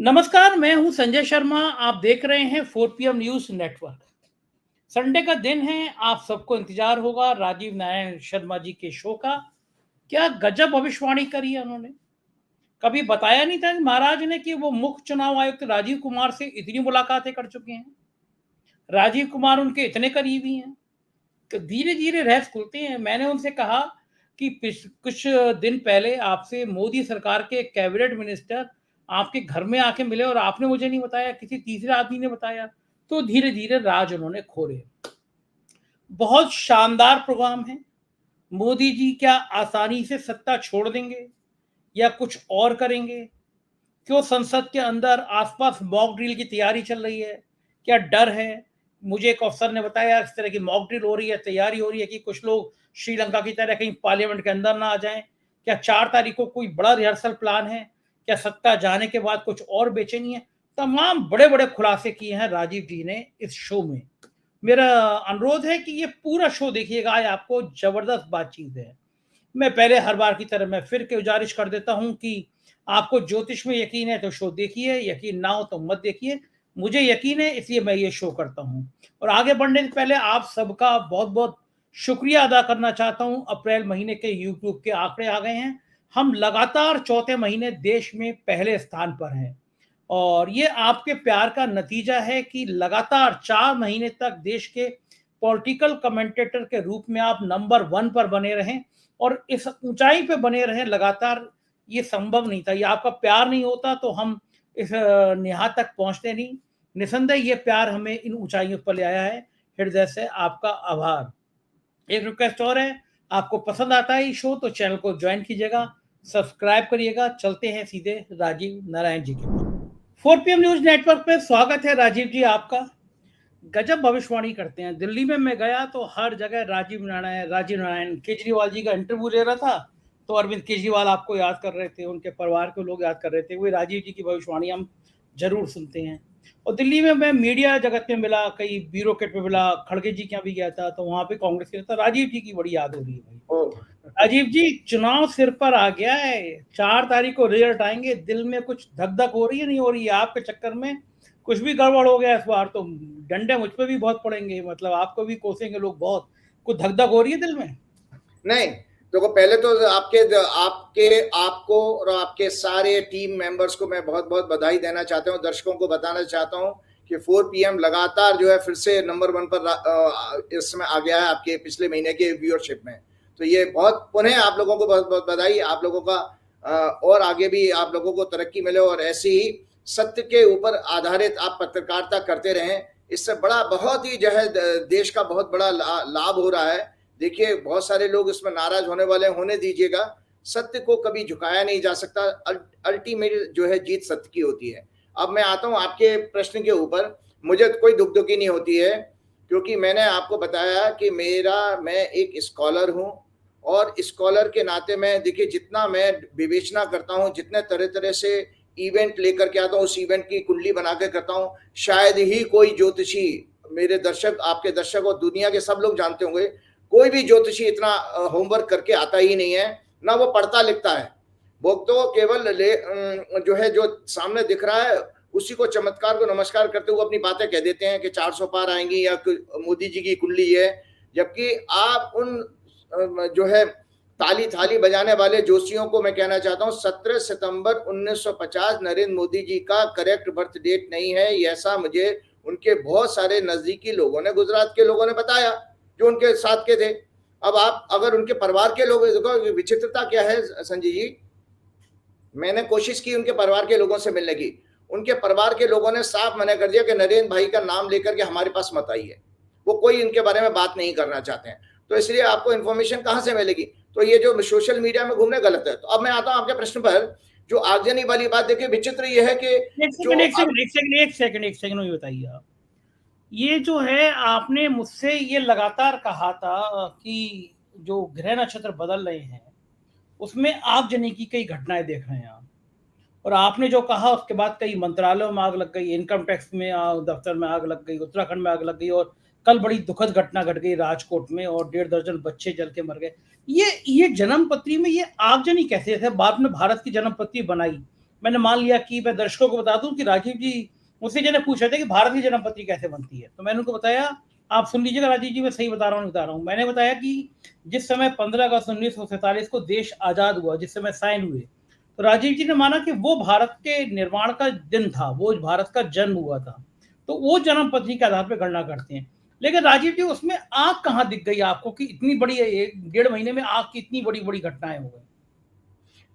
नमस्कार, मैं हूं संजय शर्मा। आप देख रहे हैं 4 PM न्यूज नेटवर्क। संडे का दिन है, आप सबको इंतजार होगा राजीव नारायण शर्मा जी के शो का। क्या गजब भविष्यवाणी करी है उन्होंने। कभी बताया नहीं था महाराज ने कि वो मुख्य चुनाव आयुक्त राजीव कुमार से इतनी मुलाकातें कर चुके हैं। राजीव कुमार उनके इतने करीबी हैं कि धीरे धीरे रहस्य खुलते हैं। मैंने उनसे कहा कि कुछ दिन पहले आपसे मोदी सरकार के कैबिनेट मिनिस्टर आपके घर में आके मिले और आपने मुझे नहीं बताया, किसी तीसरे आदमी ने बताया। तो धीरे धीरे राज उन्होंने खोले। बहुत शानदार प्रोग्राम है। मोदी जी क्या आसानी से सत्ता छोड़ देंगे या कुछ और करेंगे? क्यों संसद के अंदर आसपास मॉक ड्रिल की तैयारी चल रही है? क्या डर है? मुझे एक अफसर ने बताया इस तरह की मॉक ड्रिल हो रही है, तैयारी हो रही है कि कुछ लोग श्रीलंका की तरह कहीं पार्लियामेंट के अंदर ना आ जाएं। क्या 4 तारीख को कोई बड़ा रिहर्सल प्लान है? क्या सत्ता जाने के बाद कुछ और बेचैनी है? तमाम बड़े बड़े खुलासे किए हैं राजीव जी ने इस शो में। मेरा अनुरोध है कि ये पूरा शो देखिएगा, आज आपको जबरदस्त बातचीत है। मैं पहले हर बार की तरह मैं फिर के गुजारिश कर देता हूं कि आपको ज्योतिष में यकीन है तो शो देखिए, यकीन ना हो तो मत देखिए। मुझे यकीन है इसलिए मैं ये शो करता हूं। और आगे बढ़ने से पहले आप सबका बहुत बहुत शुक्रिया अदा करना चाहता हूं। अप्रैल महीने के यूट्यूब के आंकड़े आ गए हैं। हम लगातार चौथे महीने देश में पहले स्थान पर हैं और ये आपके प्यार का नतीजा है कि लगातार 4 महीने तक देश के पॉलिटिकल कमेंटेटर के रूप में आप नंबर 1 पर बने रहें और इस ऊंचाई पे बने रहें लगातार। ये संभव नहीं था, ये आपका प्यार नहीं होता तो हम इस नेहा तक पहुंचते नहीं। निसंदेह ये प्यार हमें इन ऊंचाइयों पर ले आया है। हृदय से आपका आभार। एक रिक्वेस्ट और है, आपको पसंद आता है ये शो तो चैनल को ज्वाइन कीजिएगा, सब्सक्राइब करिएगा। चलते हैं सीधे राजीव नारायण जी के पास। 4 PM न्यूज नेटवर्क पे स्वागत है राजीव जी आपका। गजब भविष्यवाणी करते हैं। दिल्ली में मैं गया तो हर जगह राजीव नारायण केजरीवाल जी का इंटरव्यू ले रहा था तो अरविंद केजरीवाल आपको याद कर रहे थे, उनके परिवार के लोग याद कर रहे थे। वही राजीव जी की भविष्यवाणी हम जरूर सुनते हैं। और दिल्ली में मैं मीडिया जगत में मिला, कई ब्यूरोक्रेट में मिला, खड़गे जी के यहाँ भी गया था तो वहां पे कांग्रेस के नेता राजीव जी की बड़ी याद हो रही है भाई। राजीव जी, चुनाव सिर पर आ गया है, 4 तारीख को रिजल्ट आएंगे। दिल में कुछ धक धक हो रही है नहीं हो रही है आपके चक्कर में? कुछ भी गड़बड़ हो गया इस बार तो डंडे मुझ पे भी बहुत पड़ेंगे, मतलब आपको भी कोसेंगे लोग बहुत। कुछ धक धक हो रही है दिल में? नहीं, देखो पहले तो आपको और आपके सारे टीम मेंबर्स को मैं बहुत बहुत बधाई देना चाहता हूँ। दर्शकों को बताना चाहता हूँ कि 4 PM लगातार जो है फिर से नंबर 1 पर इस समय आ गया है आपके पिछले महीने के व्यूअरशिप में। तो ये बहुत पुनः आप लोगों को बहुत बहुत बधाई। आप लोगों का और आगे भी आप लोगों को तरक्की मिले और ऐसे ही सत्य के ऊपर आधारित आप पत्रकारिता करते रहें। इससे बड़ा बहुत ही जो है देश का बहुत बड़ा लाभ हो रहा है। देखिए, बहुत सारे लोग इसमें नाराज होने वाले, होने दीजिएगा। सत्य को कभी झुकाया नहीं जा सकता। अल्टीमेट जो है जीत सत्य की होती है। अब मैं आता हूं आपके प्रश्न के ऊपर। मुझे कोई दुखी नहीं होती है क्योंकि मैंने आपको बताया कि मैं एक स्कॉलर हूं और स्कॉलर के नाते मैं देखिए जितना मैं विवेचना करता हूं, जितने तरह तरह से इवेंट लेकर के आता हूं, उस इवेंट की कुंडली बना के करता हूं। शायद ही कोई ज्योतिषी, मेरे दर्शक, आपके दर्शक और दुनिया के सब लोग जानते होंगे, कोई भी ज्योतिषी इतना होमवर्क करके आता ही नहीं है, ना वो पढ़ता लिखता है। वो तो केवल जो है जो सामने दिख रहा है उसी को, चमत्कार को नमस्कार करते हुए अपनी बातें कह देते हैं कि 400 पार आएंगी या मोदी जी की कुंडली है। जबकि आप उन जो है ताली थाली बजाने वाले जोशियों को मैं कहना चाहता हूं 17 सितंबर 1950 नरेंद्र मोदी जी का करेक्ट बर्थ डेट नहीं है। ऐसा मुझे उनके बहुत सारे नजदीकी लोगों ने, गुजरात के लोगों ने बताया जो उनके साथ के थे। अब आप अगर उनके परिवार के लोग, देखो विचित्रता क्या है संजय जी, मैंने कोशिश की उनके परिवार के लोगों से मिलने की। उनके परिवार के लोगों ने साफ मना कर दिया कि नरेंद्र भाई का नाम लेकर के हमारे पास मत आइए, वो कोई इनके बारे में बात नहीं करना चाहते हैं। तो इसलिए आपको इन्फॉर्मेशन कहां से मिलेगी? तो ये जो सोशल मीडिया में घूमने गलत है। तो अब मैं आता हूं आपके प्रश्न पर। जो आगजनी वाली बात, देखिए विचित्र ये है कि एक सेकंड ये बताइए आप, ये जो है आपने मुझसे ये लगातार कहा था कि जो ग्रह नक्षत्र बदल रहे हैं उसमें आगजनी की कई घटनाएं देख रहे हैं आप। और आपने जो कहा उसके बाद कई मंत्रालयों में आग लग गई, इनकम टैक्स में दफ्तर में आग लग गई, उत्तराखंड में आग लग गई और कल बड़ी दुखद घटना घट गई राजकोट में और 1.5 दर्जन बच्चे जल के मर गए। ये जन्म पत्री में ये आगजनी कैसे है? बाद में भारत की जन्म पत्री बनाई मैंने मान लिया कि मैं दर्शकों को बता दूं कि राजीव जी मुझसे जने पूछ रहे थे कि भारत की जन्म पत्री कैसे बनती है, तो मैंने उनको बताया, आप सुन लीजिएगा राजीव जी, मैं सही बता रहा हूँ। मैंने बताया कि जिस समय 15 अगस्त 1947 को देश आजाद हुआ, जिस समय साइन हुए, तो राजीव जी ने माना कि वो भारत के निर्माण का दिन था, वो भारत का जन्म हुआ था, तो वो जन्म पत्री के आधार पर गणना करते हैं। लेकिन राजीव जी उसमें आग कहाँ दिख गई आपको कि इतनी बड़ी, 1.5 महीने में आग की इतनी बड़ी बड़ी घटनाएं हो गई?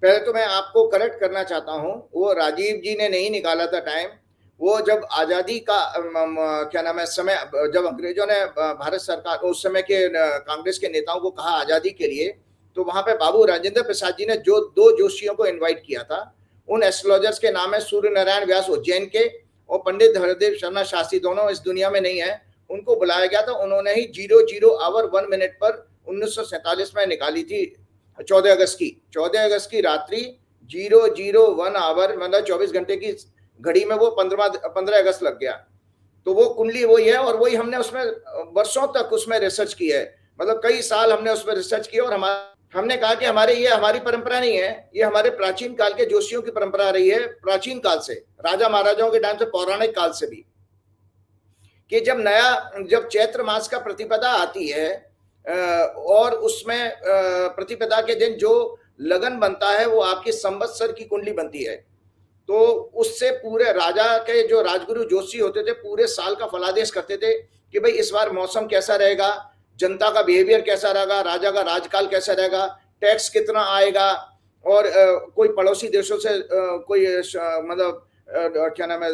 पहले तो मैं आपको करेक्ट करना चाहता हूं, वो राजीव जी ने नहीं निकाला था टाइम। वो जब आजादी का क्या नाम है समय, जब अंग्रेजों ने भारत सरकार, उस समय के कांग्रेस के नेताओं को कहा आजादी के लिए, तो वहां पे बाबू राजेंद्र प्रसाद जी ने जो 2 जोशियों को इनवाइट किया था, उन एस्ट्रोलॉजर्स के नाम है सूर्य नारायण व्यास उज्जैन के और पंडित हरदेव शर्मा शास्त्री, दोनों इस दुनिया में नहीं है। उनको बुलाया गया था, उन्होंने ही 00 आवर 1 मिनट पर 1947 में निकाली थी, 14 अगस्त की रात्रि 001 आवर, मतलब 24 घंटे की घड़ी में वो 15 अगस्त लग गया। तो वो कुंडली वही है, और वही हमने उसमें वर्षों तक उसमें रिसर्च की है, मतलब कई साल हमने उसमें रिसर्च की, और हमने कहा कि ये हमारी परंपरा नहीं है, ये हमारे प्राचीन काल के जोशियों की परंपरा रही है, प्राचीन काल से, राजा महाराजाओं के टाइम से, पौराणिक काल से भी, कि जब चैत्र मास का प्रतिपदा आती है और उसमें प्रतिपदा के दिन जो लगन बनता है वो आपकी संवत्सर की कुंडली बनती है। तो उससे पूरे राजा के जो राजगुरु जोशी होते थे पूरे साल का फलादेश करते थे कि भाई इस बार मौसम कैसा रहेगा, जनता का बिहेवियर कैसा रहेगा, राजा का राजकाल कैसा रहेगा, टैक्स कितना आएगा, और कोई पड़ोसी देशों से कोई मतलब क्या नाम है,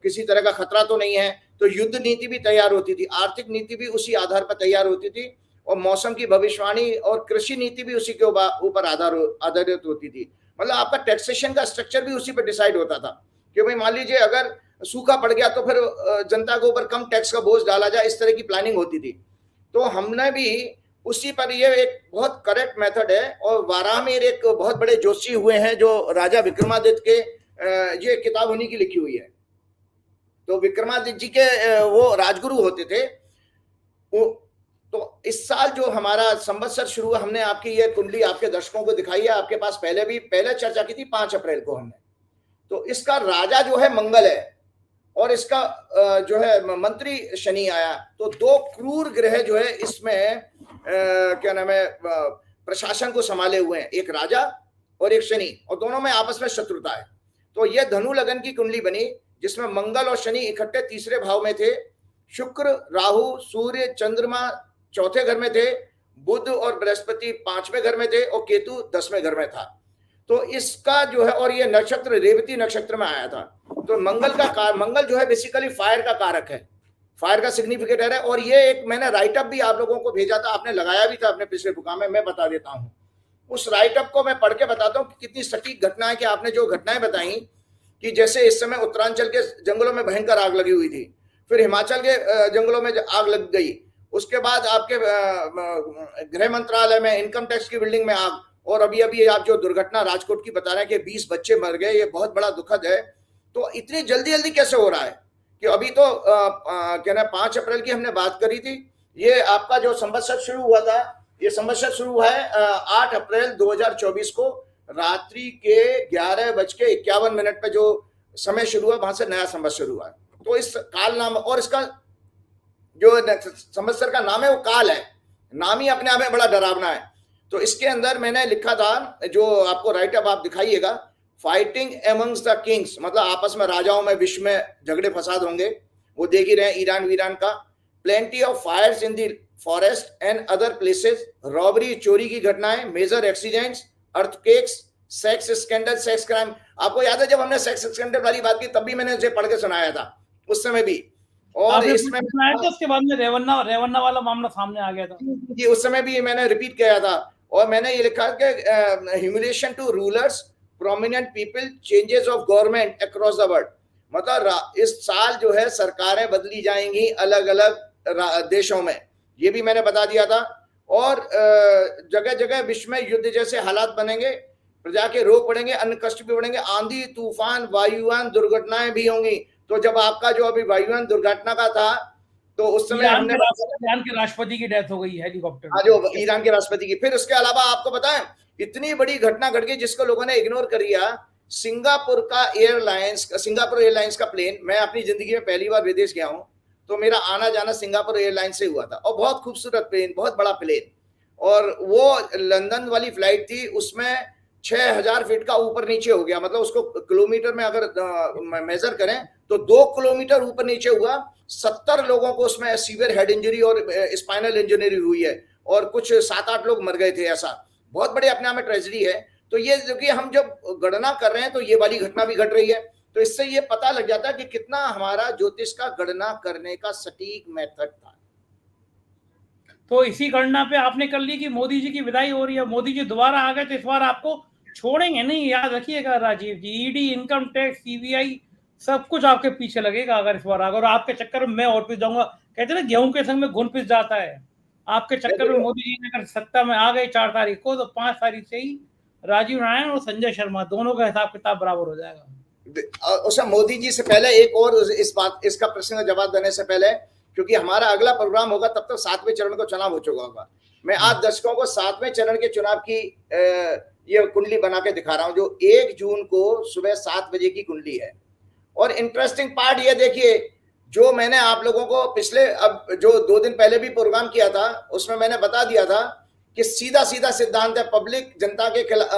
किसी तरह का खतरा तो नहीं है। तो युद्ध नीति भी तैयार होती थी, आर्थिक नीति भी उसी आधार पर तैयार होती थी, और मौसम की भविष्यवाणी और कृषि नीति भी उसी के ऊपर आधारित होती थी। मतलब आपका टैक्सेशन का स्ट्रक्चर भी उसी पर डिसाइड होता था कि भाई मान लीजिए अगर सूखा पड़ गया तो फिर जनता के ऊपर कम टैक्स का बोझ डाला जाए, इस तरह की प्लानिंग होती थी। तो हमने भी उसी पर, ये एक बहुत करेक्ट मेथड है। और वाराह में एक बहुत बड़े जोशी हुए हैं जो राजा विक्रमादित्य के, ये किताब उन्हीं की लिखी हुई है। तो विक्रमादित्य जी के वो राजगुरु होते थे। तो इस साल जो हमारा संवत्सर शुरू हुआ, हमने आपकी ये कुंडली आपके दर्शकों को दिखाई है, आपके पास पहले चर्चा की थी 5 अप्रैल को हमने। तो इसका राजा जो है मंगल है, और इसका जो है मंत्री शनि आया। तो 2 क्रूर ग्रह जो है इसमें क्या नाम है, प्रशासन को संभाले हुए हैं, एक राजा और एक शनि, और दोनों में आपस में शत्रुता है। तो ये धनु लगन की कुंडली बनी, जिसमें मंगल और शनि इकट्ठे तीसरे भाव में थे, शुक्र, राहु, सूर्य, चंद्रमा चौथे घर में थे, बुध और बृहस्पति 5वें घर में थे, और केतु 10वें घर में था। तो इसका जो है, और ये नक्षत्र रेवती नक्षत्र में आया था। तो मंगल जो है बेसिकली फायर का कारक है, फायर का सिग्निफिकेटर है। और ये एक मैंने राइटअप भी आप लोगों को भेजा था, आपने लगाया भी था अपने पिछले बुका में, मैं बता देता हूँ। उस राइटअप को मैं पढ़ के बताता हूँ कि कितनी सटीक घटना है, कि आपने जो घटनाएं बताई कि जैसे इस समय उत्तरांचल के जंगलों में भयंकर आग लगी हुई थी, फिर हिमाचल के जंगलों में आग लग गई, उसके बाद आपके गृह मंत्रालय में, इनकम टैक्स की बिल्डिंग में आग, और अभी आप जो दुर्घटना राजकोट की बता रहे हैं कि 20 बच्चे मर गए, ये बहुत बड़ा दुखद है। तो इतनी जल्दी कैसे हो रहा है कि अभी तो क्या ना 5 अप्रैल की हमने बात करी थी, ये आपका जो संवत्सर शुरू हुआ था, ये संवत्सर शुरू हुआ है 8 अप्रैल 2024 को रात्रि के 11:51 पे जो समय शुरू हुआ, वहां से नया संवत्सर हुआ है। तो इस काल नाम, और इसका जो संवत्सर का नाम है वो काल है, नाम ही अपने आप में बड़ा डरावना है। तो इसके अंदर मैंने लिखा था, जो आपको राइटअप आप दिखाइएगा, फाइटिंग एमंग्स द किंग्स, मतलब आपस में राजाओं में विश्व में झगड़े फसाद होंगे, वो देख ही रहे हैं ईरान वीरान का। Plenty of fires in the forest and other places, robbery चोरी की घटनाएं, major accidents, earthquakes, sex scandal, sex crime. आपको याद है जब हमने सेक्स स्कैंडल वाली बात की, तब भी मैंने उसे पढ़ के सुनाया था उस समय भी। और इसमें उसके बाद में रेवन्ना वाला मामला सामने आ गया था जी, उस समय भी मैंने रिपीट किया था। और मैंने ये लिखा कि humiliation to rulers, prominent people, changes of government across the world, मतलब इस साल जो है सरकारें बदली जाएंगी अलग अलग देशों में, ये भी मैंने बता दिया था। और जगह जगह विश्व में युद्ध जैसे हालात बनेंगे, प्रजा के रोग बढ़ेंगे, अन्न कष्ट भी बढ़ेंगे, आंधी तूफान वायुयान दुर्घटनाएं भी होंगी। तो जब आपका जो अभी वायुयान दुर्घटना का था, तो उस समय हमने ईरान के राष्ट्रपति की डेथ हो गई हेलीकॉप्टर, हाँ जो ईरान के राष्ट्रपति की। फिर उसके अलावा आपको बताएं, इतनी बड़ी घटना घट गई जिसको लोगों ने इग्नोर कर दिया सिंगापुर एयरलाइंस का प्लेन, मैं अपनी जिंदगी में पहली बार विदेश गया हूं, तो मेरा आना जाना सिंगापुर एयरलाइंस से हुआ था, और बहुत खूबसूरत प्लेन, बहुत बड़ा प्लेन, और वो लंदन वाली फ्लाइट थी, उसमें 6000 फीट का ऊपर नीचे हो गया, मतलब उसको किलोमीटर में अगर मेजर करें तो 2 किलोमीटर ऊपर नीचे हुआ। 70 लोगों को उसमें सीवियर हेड इंजरी और स्पाइनल इंजरी हुई है, और कुछ 7-8 लोग मर गए थे। ऐसा बहुत बड़े अपने आप में ट्रेजेडी है। तो ये जो कि हम जब गणना कर रहे हैं तो ये वाली घटना भी घट रही है, तो इससे ये पता लग जाता है कि कितना हमारा ज्योतिष का गणना करने का सटीक मेथड था। तो इसी गणना पे आपने कर ली कि मोदी जी की विदाई हो रही है, मोदी जी दोबारा आ गए तो इस बार आपको छोड़ेंगे नहीं, याद रखिएगा राजीव जी। ईडी, इनकम टैक्स, सीबीआई सब कुछ आपके पीछे लगेगा अगर इस बार आ गए, और आपके चक्कर में मैं और पिस जाऊंगा। कहते ना गेहूं के संग में घुन पिस जाता है, आपके चक्कर में मोदी जी ने अगर सत्ता में आ गए 4 तारीख को, तो 5 तारीख से ही राजीव नारायण और संजय शर्मा दोनों का हिसाब किताब बराबर हो जाएगा। उसे मोदी जी से पहले एक और इसका प्रश्न का जवाब देने से पहले, क्योंकि हमारा अगला प्रोग्राम होगा तब तक 7वें चरण का चुनाव हो चुका होगा, मैं आज दर्शकों को 7वें चरण के चुनाव की ये कुंडली बना के दिखा रहा हूं, जो 1 जून को सुबह 7 बजे की कुंडली है। और इंटरेस्टिंग पार्ट ये देखिए, जो मैंने आप लोगों को पिछले अब जो 2 दिन पहले भी प्रोग्राम किया था, उसमें मैंने बता दिया था कि सीधा सिद्धांत है, पब्लिक जनता के खिलाफ,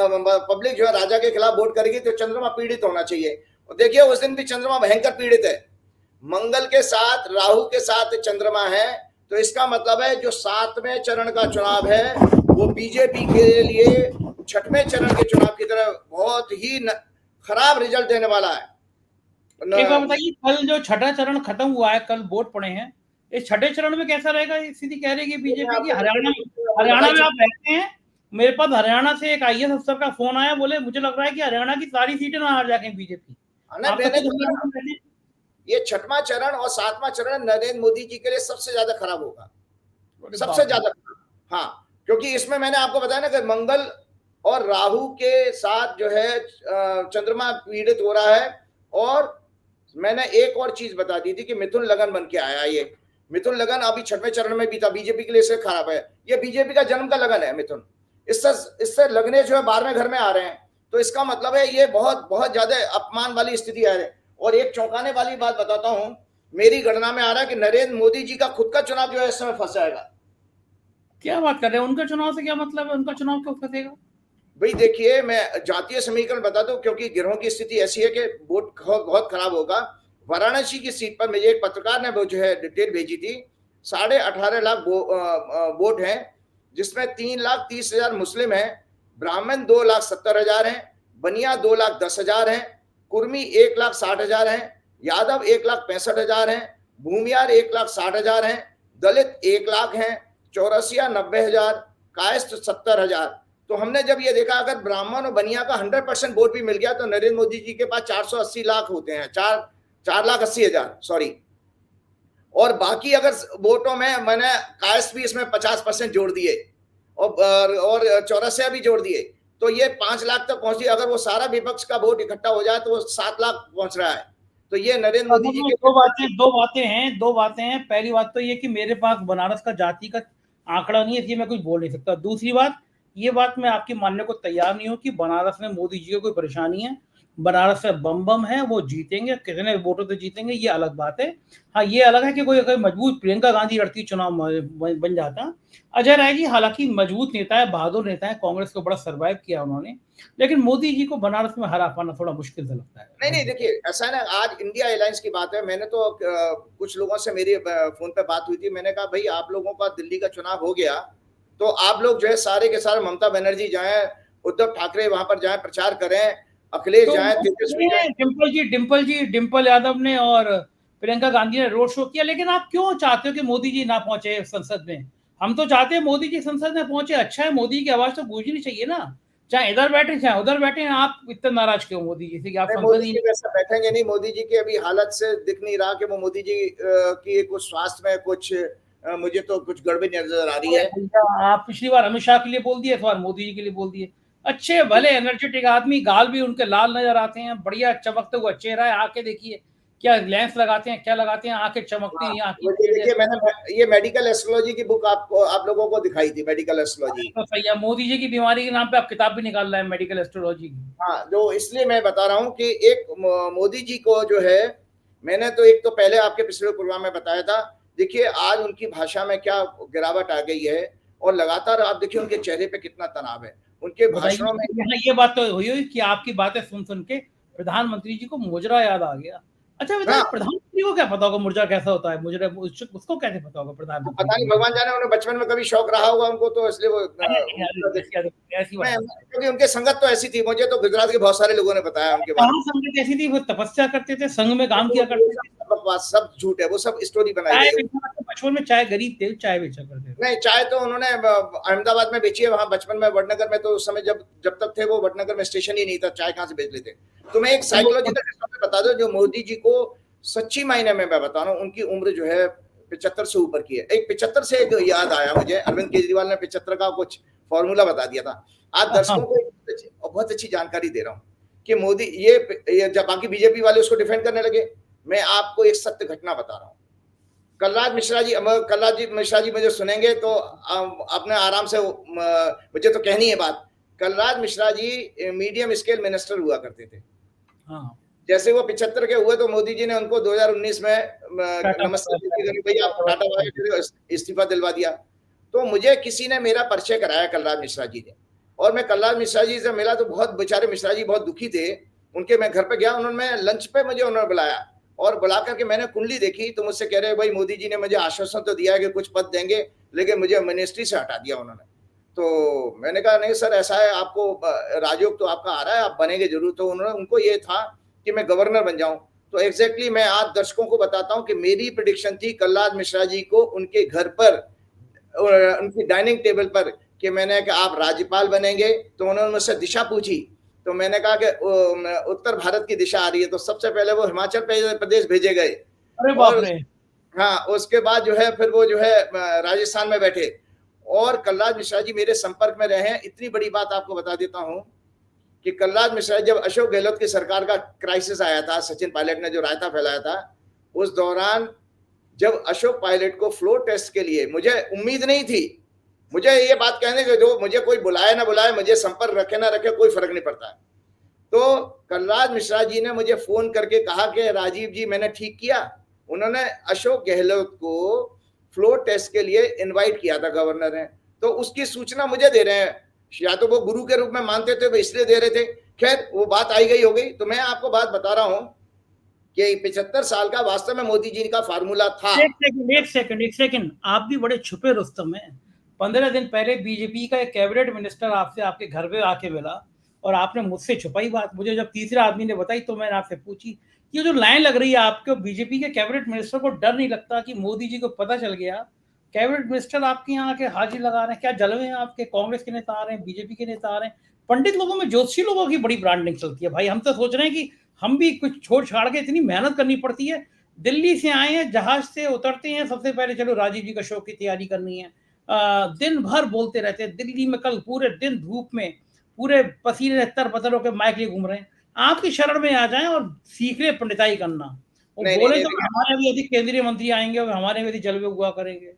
पब्लिक जो है राजा के खिलाफ वोट करेगी तो चंद्रमा पीड़ित होना चाहिए। और देखिए उस दिन भी चंद्रमा भयंकर पीड़ित है, मंगल के साथ राहु के साथ चंद्रमा है, तो इसका मतलब है जो 7वें चरण का चुनाव है वो बीजेपी के लिए 6वें चरण के चुनाव की तरह बहुत ही खराब रिजल्ट देने वाला है। एक बात बताइए, कल जो 6ठा चरण खत्म हुआ है, कल वोट पड़े हैं, इस 6ठे चरण में कैसा रहेगा स्थिति? कह रही है बीजेपी की। हरियाणा में आप रहते हैं, मेरे पास हरियाणा से एक आईएएस अफसर का फोन आया, बोले मुझे लग रहा है कि हरियाणा की सारी सीटें ना हार जाएंगी बीजेपी। ये 6वां चरण और 7वां चरण नरेंद्र मोदी जी के लिए सबसे ज्यादा खराब होगा, सबसे ज्यादा। हाँ, क्योंकि इसमें मैंने आपको बताया ना कि मंगल और राहु के साथ जो है चंद्रमा पीड़ित हो रहा है, और मैंने एक और चीज बता दी थी कि मिथुन लगन बन के आया। ये मिथुन लगन अभी 6वें चरण में भी था, बीजेपी के लिए इससे खराब है। ये बीजेपी का जन्म का लगन है मिथुन, इससे लगने जो है 12वें घर में आ रहे हैं, तो इसका मतलब है ये बहुत बहुत ज्यादा अपमान वाली स्थिति है। और एक चौंकाने वाली बात बताता हूं, मेरी गणना में आ रहा है कि नरेंद्र मोदी जी का खुद का चुनाव जो है इस समय फंस जाएगा। क्या बात कर रहे हैं? उनका चुनाव से क्या मतलब है? उनका चुनाव क्यों फंसेगा? भाई देखिए, मैं जातीय समीकरण बता दूं, क्योंकि ग्रहों की स्थिति ऐसी है कि वोट बहुत खराब होगा। वाराणसी की सीट पर मुझे एक पत्रकार ने वो जो है डिटेल भेजी थी, 18.5 लाख वोट हैं, जिसमें 3,30,000 मुस्लिम हैं, ब्राह्मण 2,70,000 हैं, बनिया 2,10,000 हैं, कुर्मी 1,60,000 हैं, यादव 1,65,000 हैं, भूमियार 1,60,000 हैं, दलित 1 लाख हैं, चौरसिया 90,000, कायस्थ 70,000। तो हमने जब ये देखा अगर ब्राह्मण और बनिया का 100% वोट भी मिल गया तो नरेंद्र मोदी जी के पास 480 लाख होते हैं, 4,80,000 सॉरी। और बाकी अगर वोटों में मैंने कायस्थ भी इसमें 50% जोड़ दिए और चौरसिया भी जोड़ दिए, तो ये 5 लाख तक पहुंची। अगर वो सारा विपक्ष का वोट इकट्ठा हो जाए तो वो 7 लाख पहुंच रहा है। तो ये नरेंद्र मोदी जी के दो बातें हैं। पहली बात तो ये कि मेरे पास बनारस का जाति का आंकड़ा नहीं है, इसलिए मैं कुछ बोल नहीं सकता। दूसरी बात, ये बात मैं आपकी मानने को तैयार नहीं हूं कि बनारस में मोदी जी को कोई परेशानी है। बनारस से बम है, वो जीतेंगे, कितने वोटों से जीतेंगे ये अलग बात है। हाँ, ये अलग है कि कोई अगर मजबूत प्रियंका गांधी लड़ती चुनाव बन जाता। अजय राय जी हालांकि मजबूत नेता है, बहादुर नेता है, कांग्रेस को बड़ा सर्वाइव किया उन्होंने, लेकिन मोदी जी को बनारस में हरा पाना थोड़ा मुश्किल से लगता है। नहीं देखिए, ऐसा है ना, आज इंडिया एलायंस की बात है। मैंने तो कुछ लोगों से मेरी फोन पे बात हुई थी, मैंने कहा भाई आप लोगों का दिल्ली का चुनाव हो गया तो आप लोग जो है सारे के सारे ममता बनर्जी जाएं, उद्धव ठाकरे वहां पर जाएं, प्रचार करें, अखिलेश जाएं, तेजस्वी जाएं। डिम्पल यादव ने और प्रियंका गांधी ने रोड शो किया, लेकिन आप क्यों चाहते हो कि मोदी जी ना पहुंचे संसद में? हम तो चाहते हैं मोदी जी संसद में पहुंचे। अच्छा है, मोदी की आवाज तो गूंजनी चाहिए ना, चाहे इधर बैठे चाहे उधर बैठे। आप इतना नाराज क्यों मोदी जी से कि आप संसद ही वैसा बैठेंगे नहीं? मोदी जी की अभी हालत से दिख नहीं रहा कि वो मोदी जी की कुछ स्वास्थ्य में कुछ मुझे तो कुछ गड़बड़ी नजर आ रही है। आप पिछली बार अमित शाह के लिए बोल दिए, इस बार मोदी जी के लिए बोल दिए। अच्छे भले एनर्जेटिक आदमी, गाल भी उनके लाल नजर आते हैं, बढ़िया चमकते हुआ चेहरा है, आके देखिए क्या लेंस लगाते हैं, क्या लगाते हैं, आंखें चमकती हैं, आंखें देखिए मैंने ये मेडिकल एस्ट्रोलॉजी की बुक आपको आप लोगों को दिखाई थी, मेडिकल एस्ट्रोलॉजी। तो सही है, मोदी जी की बीमारी के नाम पे आप किताब भी निकाल रहे हैं मेडिकल एस्ट्रोलॉजी की। हाँ, जो इसलिए मैं बता रहा हूँ कि एक मोदी जी को जो है, मैंने तो एक तो पहले आपके पिछले प्रोग्राम में बताया था, देखिए आज उनकी भाषा में क्या गिरावट आ गई है, और लगातार आप देखिए उनके चेहरे पे कितना तनाव है उनके भाषणों में। यहाँ ये बात तो हुई कि आपकी बातें सुन सुन के प्रधानमंत्री जी को मुजरा याद आ गया। अच्छा बताइए, प्रधानमंत्री को क्या पता होगा मुजरा कैसा होता है, मुजरा उसको कैसे पता होगा प्रधानमंत्री? पता नहीं, भगवान जाने, उन्हें बचपन में कभी शौक रहा होगा उनको, तो इसलिए वो ऐसी बात, क्योंकि उनके संगत तो ऐसी थी, मुझे तो गुजरात के बहुत सारे लोगों ने बताया उनके बारे में। संगत ऐसी थी, वो तपस्या करते थे, संघ में काम किया करते थे। बकवास, सब झूठ है, वो सब स्टोरी बनाई गई। बचपन में चाय, गरीब थे, चाय बेचा करते थे। नहीं, चाय तो उन्होंने अहमदाबाद में बेची है, वहां बचपन में वडनगर में, तो उस समय जब तक थे वो वडनगर में स्टेशन ही नहीं था, चाय कहां से बेच लेते। तो मैं एक साइकोलॉजिकल बता दो, जो मोदी जी को सच्ची मायने में मैं बता रहा हूँ, उनकी उम्र जो है 75 से ऊपर की है। एक 75 से एक याद आया मुझे, अरविंद केजरीवाल ने 75 का कुछ फॉर्मूला बता दिया था। आज दर्शकों को बहुत अच्छी जानकारी दे रहा हूँ कि मोदी ये जब बाकी बीजेपी वाले उसको डिफेंड करने लगे, मैं आपको एक सत्य घटना बता रहा हूँ। कलराज मिश्रा जी मुझे सुनेंगे तो अपने आराम से, मुझे तो कहनी है बात। Kalraj Mishra ji medium scale minister हुआ करते थे। हाँ। जैसे वो 75 के हुए तो मोदी जी ने उनको 2019 में नमस्ते भैया टाटा इस्तीफा दिलवा दिया। तो मुझे किसी ने मेरा परिचय कराया कलराज मिश्रा जी ने, और मैं कलराज मिश्रा जी से मिला तो बहुत बेचारे मिश्रा जी बहुत दुखी थे। उनके मैं घर पे गया, उन्होंने लंच पे मुझे उन्होंने बुलाया, और बुला करके मैंने कुंडली देखी तो मुझसे कह रहे भाई मोदी जी ने मुझे आश्वासन तो दिया है कि कुछ पद देंगे, लेकिन मुझे मिनिस्ट्री से हटा दिया उन्होंने। तो मैंने कहा नहीं सर, ऐसा है, आपको राजयोग तो आपका आ रहा है, आप बनेंगे जरूर। तो उनको ये था कि मैं गवर्नर बन जाऊं। तो एग्जैक्टली मैं आज दर्शकों को बताता हूं कि मेरी प्रेडिक्शन थी कलराज मिश्रा जी को उनके घर पर, उनकी डाइनिंग टेबल पर, कि मैंने कहा आप राज्यपाल बनेंगे। तो उन्होंने मुझसे दिशा पूछी, तो मैंने कहा कि उत्तर भारत की दिशा आ रही है, तो सबसे पहले वो हिमाचल प्रदेश भेजे गए। अरे बाप रे। हाँ, उसके बाद जो है फिर वो जो है राजस्थान में बैठे, और कलराज मिश्रा जी मेरे संपर्क में रहे हैं। इतनी बड़ी बात आपको बता देता हूं कि कलराज मिश्रा, जब अशोक गहलोत की सरकार का क्राइसिस आया था, सचिन पायलट ने जो रायता फैलाया था, उस दौरान जब अशोक पायलट को फ्लोर टेस्ट के लिए, मुझे उम्मीद नहीं थी, मुझे ये बात कहने के, जो मुझे कोई बुलाए ना बुलाए, मुझे संपर्क रखे ना रखे, कोई फर्क नहीं पड़ता है। तो कलराज मिश्रा जी ने मुझे फोन करके कहा कि राजीव जी मैंने ठीक किया। उन्होंने अशोक गहलोत को फ्लोर टेस्ट के लिए इनवाइट किया था गवर्नर ने, तो उसकी सूचना मुझे दे रहे हैं। या तो वो गुरु के रूप में मानते थे, वो इसलिए दे रहे थे। खैर वो बात आई गई हो गई। तो मैं आपको बात बता रहा हूं कि 75 साल का वास्तव में मोदी जी का फार्मूला था। एक सेकंड, आप भी बड़े छुपे रुस्तम हैं। 15 दिन पहले बीजेपी का एक कैबिनेट मिनिस्टर आपसे आपके घर पे आके मिला, और आपने मुझसे छुपाई बात। मुझे जब तीसरे आदमी ने बताई तो मैंने आपसे पूछी, ये जो लाइन लग रही है आपके, बीजेपी के कैबिनेट मिनिस्टर को डर नहीं लगता कि मोदी जी को पता चल गया कैबिनेट मिनिस्टर आपके यहाँ के हाजिर लगा रहे हैं? क्या जलवे हैं आपके? कांग्रेस के नेता आ रहे हैं, बीजेपी के नेता आ रहे हैं, पंडित लोगों में, ज्योतिषी लोगों की बड़ी ब्रांडिंग चलती है भाई। हम तो सोच रहे हैं कि हम भी कुछ छोड़ छाड़ के, इतनी मेहनत करनी पड़ती है। दिल्ली से आए हैं, जहाज से उतरते हैं, सबसे पहले चलो राजीव जी का शो की तैयारी करनी है। दिन भर बोलते रहते हैं। दिल्ली में कल पूरे दिन धूप में, पूरे पसीने तर पतर होकर माइक लिए घूम रहे हैं। आपकी शरण में आ जाएं और सीख ले पंडिताई करना। वो बोले तो हमारे भी अधिक केंद्रीय मंत्री आएंगे और हमारे भी जलवे हुआ करेंगे।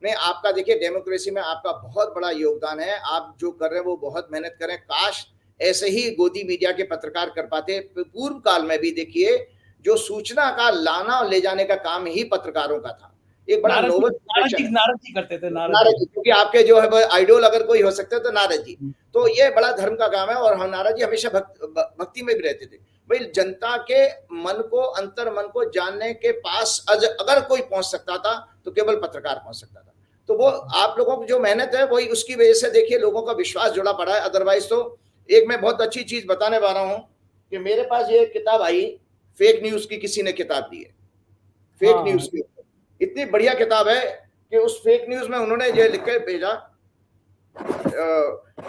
नहीं, आपका देखिए डेमोक्रेसी में आपका बहुत बड़ा योगदान है। आप जो कर रहे हैं वो बहुत मेहनत करें। काश ऐसे ही गोदी मीडिया के पत्रकार कर पाते। पूर्व काल में भी देखिए, जो सूचना का लाना और ले जाने का काम ही पत्रकारों का था। एक बड़ा नोबल नारद जी करते थे। नारद जी, क्योंकि आपके जो है आइडोल अगर कोई हो सकते तो नारद जी। तो ये बड़ा धर्म का काम है, और हम नारद जी हमेशा भक्ति में भी रहते थे। भाई जनता के मन को, अंतर मन को जानने के पास अगर कोई पहुंच सकता था तो केवल पत्रकार पहुंच सकता था। तो वो आप लोगों की जो मेहनत है वही, उसकी वजह से देखिए लोगों का विश्वास जुड़ा पड़ा है। अदरवाइज तो एक मैं बहुत अच्छी चीज बताने वाला हूं कि मेरे पास ये किताब आई, फेक न्यूज की किसी ने किताब दी है, फेक न्यूज की। इतनी बढ़िया किताब है कि उस फेक न्यूज में उन्होंने ये लिख के भेजा,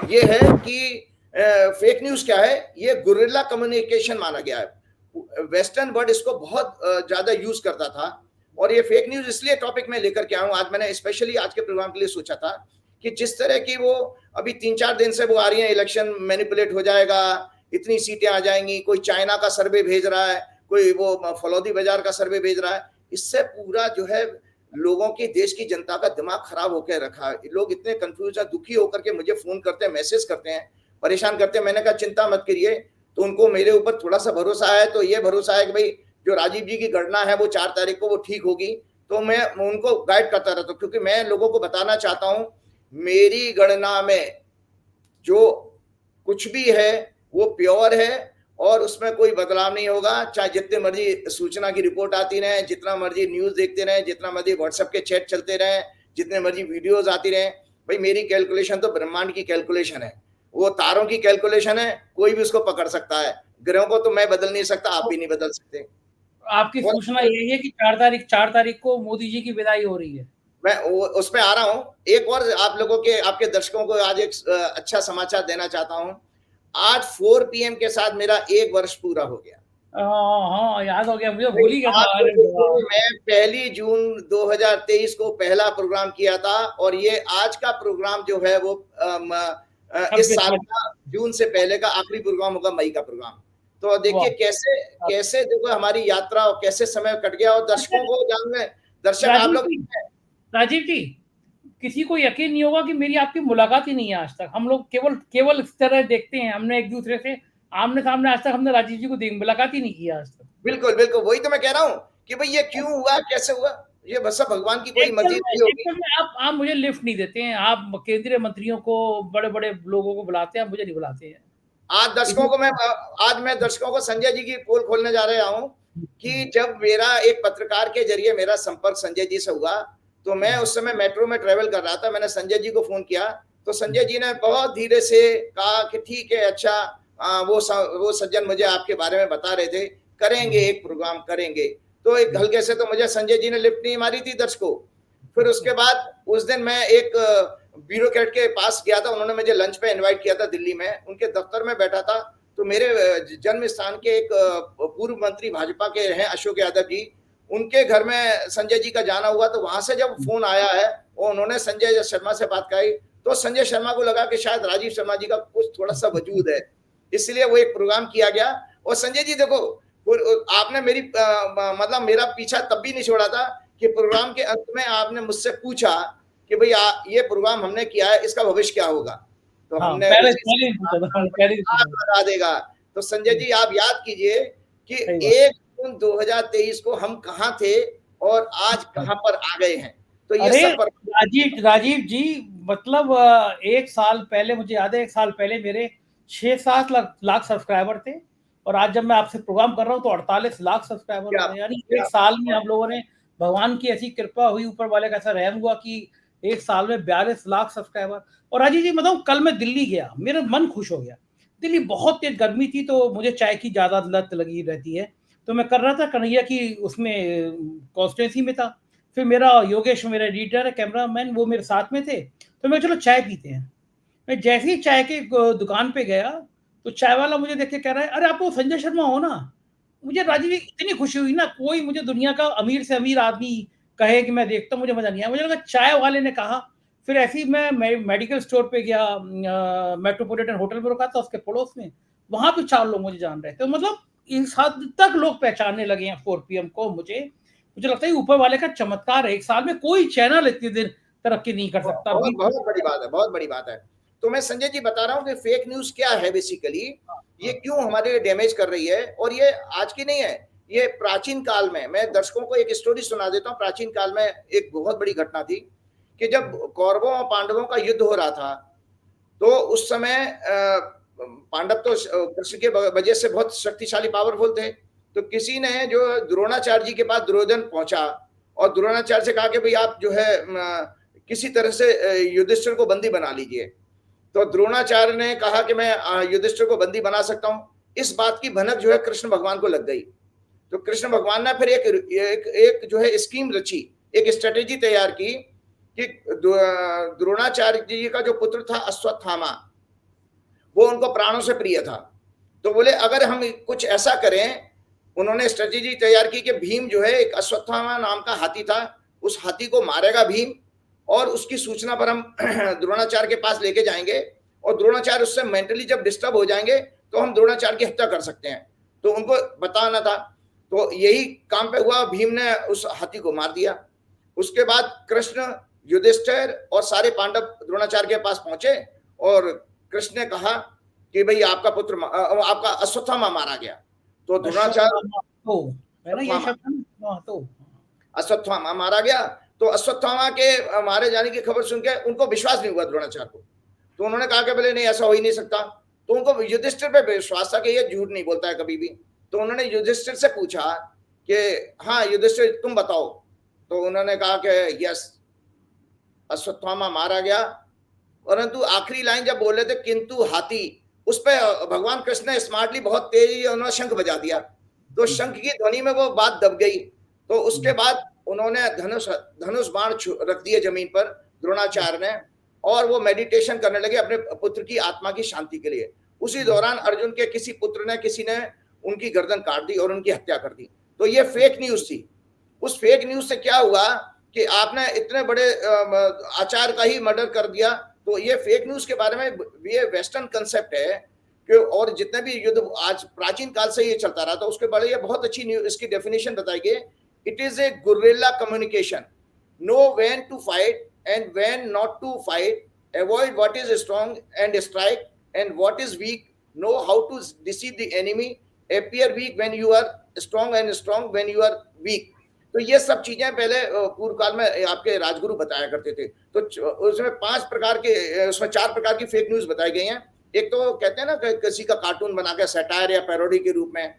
ये है कि फेक न्यूज क्या है, ये गुरिल्ला कम्युनिकेशन माना गया है। वेस्टर्न वर्ल्ड इसको बहुत ज्यादा यूज करता था। और ये फेक न्यूज इसलिए टॉपिक में लेकर के आया हूं आज। मैंने स्पेशली आज के प्रोग्राम के लिए सोचा था कि जिस तरह की वो अभी 3-4 दिन से वो आ रही है, इलेक्शन मैनिपुलेट हो जाएगा, इतनी सीटें आ जाएंगी, कोई चाइना का सर्वे भेज रहा है, कोई वो फलौदी बाजार का सर्वे भेज रहा है। इससे पूरा जो है लोगों की, देश की जनता का दिमाग खराब होकर रखा है। लोग इतने कंफ्यूज है, दुखी होकर के मुझे फोन करते हैं, मैसेज करते हैं, परेशान करते हैं। मैंने कहा चिंता मत करिए। तो उनको मेरे ऊपर थोड़ा सा भरोसा है, तो ये भरोसा है कि भाई जो राजीव जी की गणना है वो 4 तारीख को वो ठीक होगी। तो मैं उनको गाइड करता रहता हूँ, क्योंकि मैं लोगों को बताना चाहता हूँ मेरी गणना में जो कुछ भी है वो प्योर है और उसमें कोई बदलाव नहीं होगा। चाहे जितने मर्जी सूचना की रिपोर्ट आती रहे, जितना मर्जी न्यूज देखते रहे, जितना मर्जी व्हाट्सएप के चैट चलते रहे, जितने मर्जी वीडियोज आती रहे, भाई मेरी कैलकुलेशन तो ब्रह्मांड की कैलकुलेशन है, वो तारों की कैलकुलेशन है, कोई भी उसको पकड़ सकता है। ग्रहों को तो मैं बदल नहीं सकता, आप भी नहीं बदल सकते। आपकी सूचना यही है कि 4 तारीख को मोदी जी की विदाई हो रही है। मैं उसमें आ रहा हूं। एक और आप लोगों के, आपके दर्शकों को आज एक अच्छा समाचार देना चाहता हूं। आज 4 PM के साथ मेरा 1 वर्ष पूरा हो गया। हाँ, याद हो गया, मुझे भूल ही गया था। आप देखिए, मैं 1 जून 2023 को पहला प्रोग्राम किया था और ये आज का प्रोग्राम जो है वो इस साल का जून से पहले का आखिरी प्रोग्राम होगा, मई का प्रोग्राम। तो देखिए कैसे कैसे देखो हमारी यात्रा और कैसे समय कट गया। और दर्शकों को जानने, दर्शक आप लोग, राजीव जी, किसी को यकीन नहीं होगा कि मेरी आपकी मुलाकात ही नहीं है आज तक। हम लोग केवल इस तरह देखते हैं, हमने एक दूसरे से आमने सामने आज तक हमने राजीव जी को मुलाकात ही नहीं किया आज तक। बिल्कुल बिल्कुल, वही तो मैं कह रहा हूँ कि भाई ये क्यों हुआ, कैसे हुआ, ये बस भगवान की कोई मर्जी नहीं होगी। आप मुझे लिफ्ट नहीं देते हैं, आप केंद्रीय मंत्रियों को, बड़े बड़े लोगों को बुलाते हैं, मुझे नहीं बुलाते हैं। आज मैं दर्शकों को संजय जी की पोल खोलने जा रहा हूँ कि जब मेरा एक पत्रकार के जरिए मेरा संपर्क संजय जी से हुआ, तो मैं उस समय मेट्रो में ट्रेवल कर रहा था। मैंने संजय जी को फोन किया तो संजय जी ने बहुत धीरे से कहा कि ठीक है, अच्छा, वो सज्जन मुझे आपके बारे में बता रहे थे, करेंगे एक प्रोग्राम करेंगे। तो एक हल्के से तो मुझे संजय जी ने लिफ्ट नहीं मारी थी दर्शकों। फिर उसके बाद उस दिन मैं एक ब्यूरोक्रेट के पास गया था, उन्होंने मुझे लंच पे इनवाइट किया था दिल्ली में, उनके दफ्तर में बैठा था। तो मेरे जन्म स्थान के एक पूर्व मंत्री भाजपा के हैं अशोक यादव जी, उनके घर में संजय जी का जाना हुआ। तो वहां से जब फोन आया है और उन्होंने संजय शर्मा से बात करी, तो संजय शर्मा को लगा कि शायद राजीव शर्मा जी का कुछ थोड़ा सा वजूद है, इसलिए वो एक प्रोग्राम किया गया। और संजय जी देखो, आपने मेरी मतलब मेरा पीछा तब भी नहीं छोड़ा था कि प्रोग्राम के अंत में आपने मुझसे पूछा कि भाई ये प्रोग्राम हमने किया है, इसका भविष्य क्या होगा। तो हमने बता देगा। तो संजय जी आप याद कीजिए कि 1 जून 2023 को हम कहाँ थे और आज कहाँ पर आ गए हैं। तो ये सब राजीव जी, मतलब 1 साल पहले, मुझे याद है 1 साल पहले मेरे 6-7 लाख सब्सक्राइबर थे और आज जब मैं आपसे प्रोग्राम कर रहा हूँ तो 48 लाख सब्सक्राइबर हो गए। यानी 1 साल में हम लोगों ने, भगवान की ऐसी कृपा हुई, ऊपर वाले का ऐसा रहम हुआ कि 1 साल में 42 लाख सब्सक्राइबर। और राजीव जी बताऊं, कल मैं दिल्ली गया, मेरा मन खुश हो गया। दिल्ली बहुत तेज गर्मी थी तो मुझे चाय की ज्यादा लत लगी रहती है, तो मैं कर रहा था कन्हैया की उसमें कॉन्स्टिट्यूंसी में था। फिर मेरा योगेश, मेरा एडिटर है, कैमरामैन, वो मेरे साथ में थे। तो मैं चलो चाय पीते हैं। मैं जैसे ही चाय के दुकान पे गया तो चाय वाला मुझे देख के कह रहा है, अरे आप तो संजय शर्मा हो ना। मुझे राजीव जी इतनी खुशी हुई ना, कोई मुझे दुनिया का अमीर से अमीर आदमी कहे कि मैं देखता हूँ, मुझे मजा नहीं आया। मुझे लगा चाय वाले ने कहा। फिर ऐसे ही मैं मेडिकल स्टोर पे गया, मेट्रोपॉलिटन होटल में रुका था उसके पड़ोस में, वहां पे 4 लोग मुझे जान रहे थे। तो मतलब इस हद तक लोग पहचानने लगे हैं 4 PM को। मुझे लगता है ऊपर वाले का चमत्कार है। 1 साल में कोई चैनल इतनी देर तरक्की नहीं कर सकता। बहुत बड़ी बात है, बहुत बड़ी बात है। तो मैं संजय जी बता रहा हूँ कि फेक न्यूज क्या है बेसिकली, ये क्यों हमारे डैमेज कर रही है। और ये आज की नहीं है, ये प्राचीन काल में, मैं दर्शकों को एक स्टोरी सुना देता हूँ। प्राचीन काल में एक बहुत बड़ी घटना थी कि जब कौरवों और पांडवों का युद्ध हो रहा था, तो उस समय पांडव तो कृष्ण के वजह से बहुत शक्तिशाली, पावरफुल थे। तो किसी ने जो द्रोणाचार्य जी के पास दुर्योधन पहुंचा और द्रोणाचार्य से कहा कि भाई आप जो है किसी तरह से युधिष्ठिर को बंदी बना लीजिए। तो द्रोणाचार्य ने कहा कि मैं युधिष्ठिर को बंदी बना सकता हूं। इस बात की भनक जो है कृष्ण भगवान को लग गई। तो कृष्ण भगवान ने फिर एक जो है स्कीम रची, एक स्ट्रेटेजी तैयार की कि द्रोणाचार्य जी का जो पुत्र था अश्वत्थामा, वो उनको प्राणों से प्रिय था। तो बोले अगर हम कुछ ऐसा करें, उन्होंने स्ट्रेटेजी तैयार की कि भीम जो है, एक अश्वत्थामा नाम का हाथी था, उस हाथी को मारेगा भीम और उसकी सूचना पर हम द्रोणाचार्य के पास लेके जाएंगे और द्रोणाचार्य उससे मेंटली जब डिस्टर्ब हो जाएंगे तो हम द्रोणाचार्य की हत्या कर सकते हैं। तो उनको बताना था। तो यही काम पे हुआ, भीम ने उस हाथी को मार दिया। उसके बाद कृष्ण, युधिष्ठिर और सारे पांडव द्रोणाचार्य के पास पहुंचे और कृष्ण ने कहा कि भाई आपका पुत्र, आपका अश्वत्थामा मारा गया। तो द्रोणाचार्य, तो है ना ये शब्द, तो अश्वत्थामा मारा गया। तो अश्वत्थामा के मारे जाने की खबर सुन के उनको विश्वास नहीं हुआ द्रोणाचार्य को। तो उन्होंने कहा कि बोले नहीं, ऐसा हो ही नहीं सकता। तो उनको युधिष्ठिर पे विश्वास था कि ये झूठ नहीं बोलता है कभी भी। तो उन्होंने युधिष्ठिर से पूछा कि हाँ युधिष्ठिर तुम बताओ। तो उन्होंने कहा कि यस, अश्वत्थामा मारा गया। परंतु आखिरी लाइन जब बोले थे किंतु हाथी, उस पर भगवान कृष्ण ने स्मार्टली बहुत तेजी उन्होंने शंख बजा दिया। तो शंख की ध्वनि में वो बात दब गई। तो उसके बाद उन्होंने धनुष बाण रख दिए जमीन पर द्रोणाचार्य ने, और वो मेडिटेशन करने लगे अपने पुत्र की आत्मा की शांति के लिए। उसी दौरान अर्जुन के किसी पुत्र ने, किसी ने उनकी गर्दन काट दी और उनकी हत्या कर दी। तो ये फेक न्यूज थी। उस फेक न्यूज से क्या हुआ कि आपने इतने बड़े आचार्य का ही मर्डर कर दिया। तो ये फेक न्यूज के बारे में ये वेस्टर्न कंसेप्ट है कि, और जितने भी युद्ध आज प्राचीन काल से ये चलता रहा, तो उसके बारे ये बहुत अच्छी न्यूज, इसकी डेफिनेशन बताई गई। It is a guerrilla communication, know when to fight and when not to fight, avoid what is strong and strike and what is weak, know how to deceive the enemy, appear weak when you are strong and strong when you are weak। तो ये सब चीजें पहले पूर्व काल में आपके राजगुरु बताया करते थे। तो उसमें 5 प्रकार के, उसमें 4 प्रकार की फेक न्यूज बताई गई हैं। एक तो कहते हैं ना कि किसी का कार्टून बना के सटायर या पैरोडी के रूप में